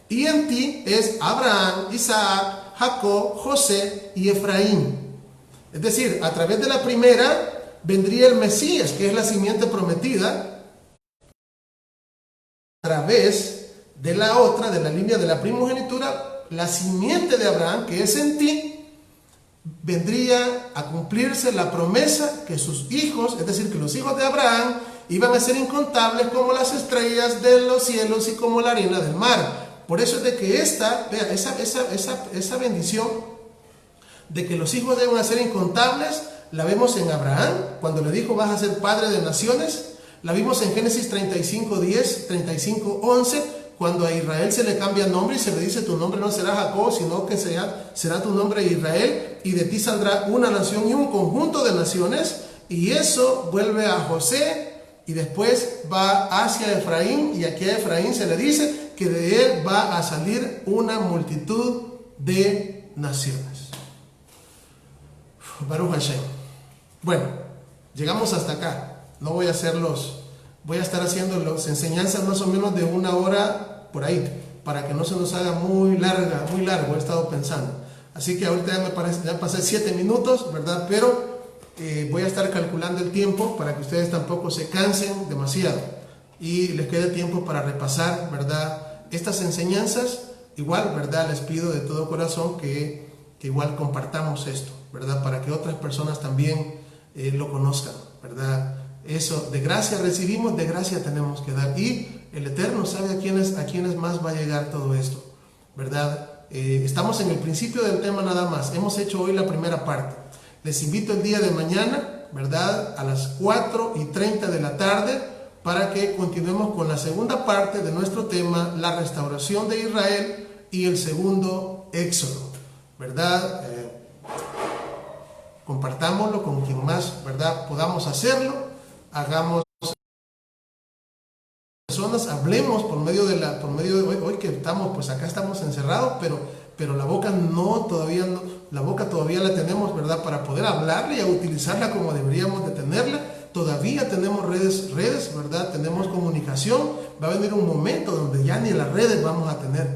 Y en ti es Abraham, Isaac, Jacob, José y Efraín. Es decir, a través de la primera vendría el Mesías, que es la simiente prometida. A través de la otra, de la línea de la primogenitura, la simiente de Abraham, que es en ti, vendría a cumplirse la promesa que sus hijos, es decir, que los hijos de Abraham iban a ser incontables como las estrellas de los cielos y como la arena del mar. Por eso es de que esa bendición de que los hijos deben ser incontables, la vemos en Abraham, cuando le dijo vas a ser padre de naciones. La vimos en Génesis 35:10, 35:11, cuando a Israel se le cambia nombre y se le dice tu nombre no será Jacob, sino que será tu nombre Israel, y de ti saldrá una nación y un conjunto de naciones, y eso vuelve a José, y después va hacia Efraín, y aquí a Efraín se le dice que de él va a salir una multitud de naciones. Baruch Hashem. Bueno, llegamos hasta acá. No voy a hacerlos, voy a estar haciendo las enseñanzas más o menos de 1 hora por ahí, para que no se nos haga muy largo, he estado pensando. Así que ahorita ya pasé 7 minutos, ¿verdad? Pero voy a estar calculando el tiempo para que ustedes tampoco se cansen demasiado y les quede tiempo para repasar, ¿verdad? Estas enseñanzas. Igual, ¿verdad? Les pido de todo corazón que igual compartamos esto, ¿verdad? Para que otras personas también lo conozcan, ¿verdad? Eso, de gracia recibimos, de gracia tenemos que dar. Y el Eterno sabe a quiénes más va a llegar todo esto, ¿verdad? Estamos en el principio del tema nada más. Hemos hecho hoy la primera parte. Les invito el día de mañana, ¿verdad? A las 4:30 de la tarde para que continuemos con la segunda parte de nuestro tema, la restauración de Israel y el segundo éxodo, ¿verdad? Compartámoslo con quien más, ¿verdad? Podamos hacerlo. Hagamos personas, hablemos por medio de hoy que estamos, pues acá estamos encerrados, pero la boca la boca todavía la tenemos, ¿verdad? Para poder hablarla y a utilizarla como deberíamos de tenerla. Todavía tenemos redes, ¿verdad? Tenemos comunicación. Va a venir un momento donde ya ni las redes vamos a tener,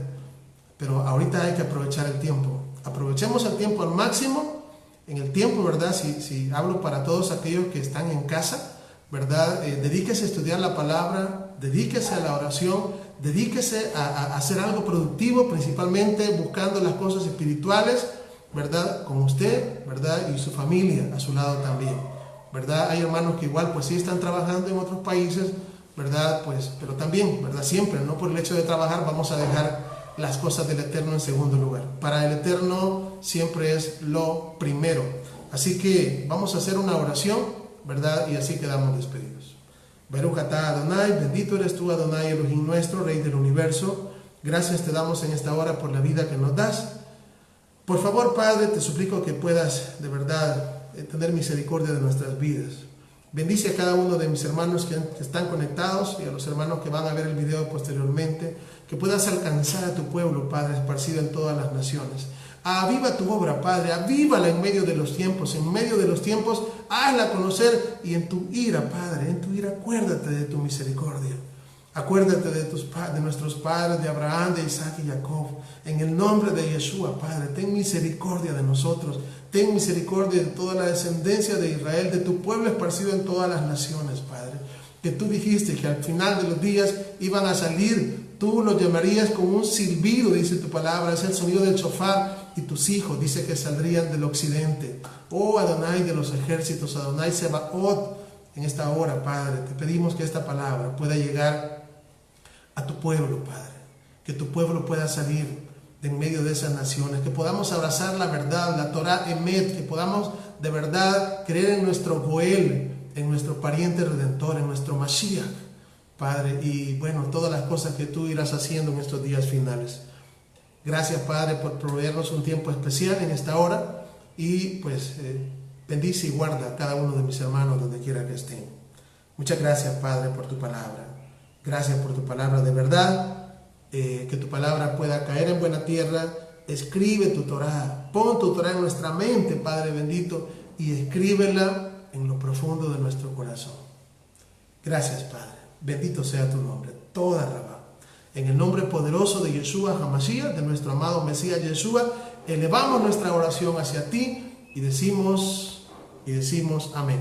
pero ahorita hay que aprovechar el tiempo. Aprovechemos el tiempo al máximo. En el tiempo, ¿verdad? Si hablo para todos aquellos que están en casa, ¿verdad? Dedíquese a estudiar la palabra, dedíquese a la oración, dedíquese a hacer algo productivo, principalmente buscando las cosas espirituales, ¿verdad? Con usted, ¿verdad? Y su familia a su lado también, ¿verdad? Hay hermanos que igual pues sí están trabajando en otros países, ¿verdad? Pues, pero también, ¿verdad? Siempre, no por el hecho de trabajar vamos a dejar las cosas del Eterno en segundo lugar. Para el Eterno siempre es lo primero. Así que vamos a hacer una oración, ¿verdad? Y así quedamos despedidos. Baruch atah Adonai, bendito eres tú Adonai Elohim nuestro, Rey del universo. Gracias te damos en esta hora por la vida que nos das. Por favor, Padre, te suplico que puedas de verdad tener misericordia de nuestras vidas. Bendice a cada uno de mis hermanos que están conectados y a los hermanos que van a ver el video posteriormente, que puedas alcanzar a tu pueblo, Padre, esparcido en todas las naciones. Aviva tu obra, Padre, avívala en medio de los tiempos, hazla conocer, y en tu ira, Padre, en tu ira, acuérdate de tu misericordia. Acuérdate de nuestros padres, de Abraham, de Isaac y Jacob. En el nombre de Yeshua, Padre, ten misericordia de nosotros. Ten misericordia de toda la descendencia de Israel, de tu pueblo esparcido en todas las naciones, Padre. Que tú dijiste que al final de los días iban a salir, tú los llamarías con un silbido, dice tu palabra, es el sonido del shofar, y tus hijos, dice que saldrían del occidente. Oh Adonai de los ejércitos, Adonai Sebaot, en esta hora, Padre, te pedimos que esta palabra pueda llegar a tu pueblo, Padre, que tu pueblo pueda salir de en medio de esas naciones, que podamos abrazar la verdad, la Torah Emet, que podamos de verdad creer en nuestro Goel, en nuestro pariente redentor, en nuestro Mashiach, Padre, y bueno, todas las cosas que tú irás haciendo en estos días finales. Gracias, Padre, por proveernos un tiempo especial en esta hora, y pues bendice y guarda a cada uno de mis hermanos donde quiera que estén. Muchas gracias, Padre, por tu palabra. Gracias por tu palabra de verdad. Que tu palabra pueda caer en buena tierra. Escribe tu Torah. Pon tu Torah en nuestra mente, Padre bendito, y escríbela en lo profundo de nuestro corazón. Gracias, Padre. Bendito sea tu nombre. Toda Rabá. En el nombre poderoso de Yeshua HaMashiach, de nuestro amado Mesías Yeshua, elevamos nuestra oración hacia ti y decimos amén.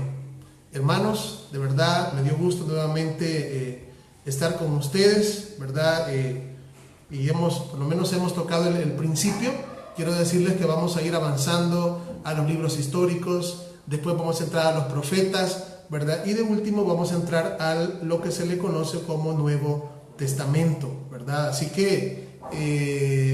Hermanos, de verdad me dio gusto nuevamente estar con ustedes, ¿verdad? Y por lo menos hemos tocado el principio. Quiero decirles que vamos a ir avanzando a los libros históricos, después vamos a entrar a los profetas, ¿verdad? Y de último vamos a entrar a lo que se le conoce como Nuevo Testamento, ¿verdad? Así que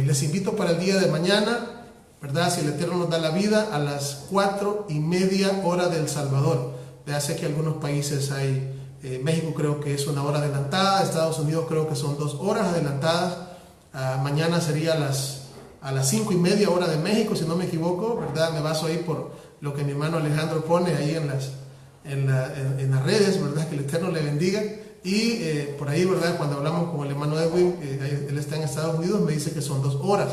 les invito para el día de mañana, ¿verdad? Si el Eterno nos da la vida, a las 4:30 hora del Salvador. Ya sé que en algunos países hay México creo que es 1 hora adelantada, Estados Unidos creo que son 2 horas adelantadas. Mañana sería a las 5:30 hora de México, si no me equivoco, ¿verdad? Me baso ahí por lo que mi hermano Alejandro pone ahí en las redes, ¿verdad? Que el Eterno le bendiga. Y por ahí, ¿verdad? Cuando hablamos con el hermano Edwin, él está en Estados Unidos, me dice que son 2 horas.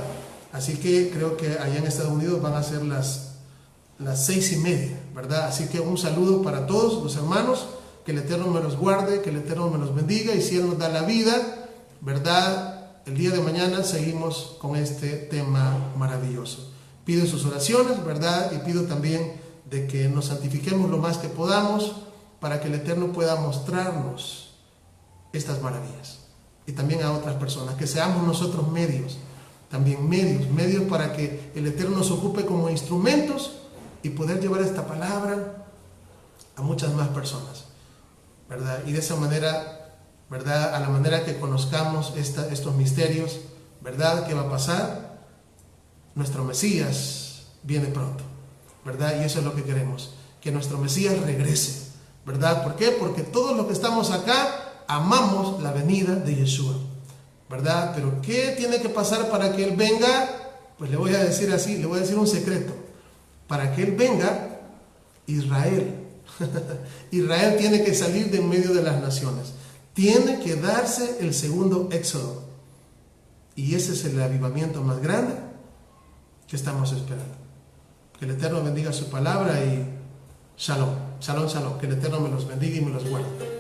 Así que creo que allá en Estados Unidos van a ser las 6:30, ¿verdad? Así que un saludo para todos los hermanos, que el Eterno me los guarde, que el Eterno me los bendiga, y si Él nos da la vida, ¿verdad? El día de mañana seguimos con este tema maravilloso. Pido sus oraciones, ¿verdad? Y pido también de que nos santifiquemos lo más que podamos para que el Eterno pueda mostrarnos estas maravillas. Y también a otras personas, que seamos nosotros medios, también medios para que el Eterno nos ocupe como instrumentos y poder llevar esta palabra a muchas más personas, ¿verdad? Y de esa manera, ¿verdad? A la manera que conozcamos estos misterios, ¿verdad? ¿Qué va a pasar? Nuestro Mesías viene pronto, ¿verdad? Y eso es lo que queremos, que nuestro Mesías regrese, ¿verdad? ¿Por qué? Porque todos los que estamos acá amamos la venida de Yeshua, ¿verdad? Pero ¿qué tiene que pasar para que Él venga? Pues le voy a decir así, le voy a decir un secreto. Para que Él venga, Israel tiene que salir de en medio de las naciones. Tiene que darse el segundo éxodo. Y ese es el avivamiento más grande que estamos esperando. Que el Eterno bendiga su palabra y shalom, shalom, shalom. Que el Eterno me los bendiga y me los guarde.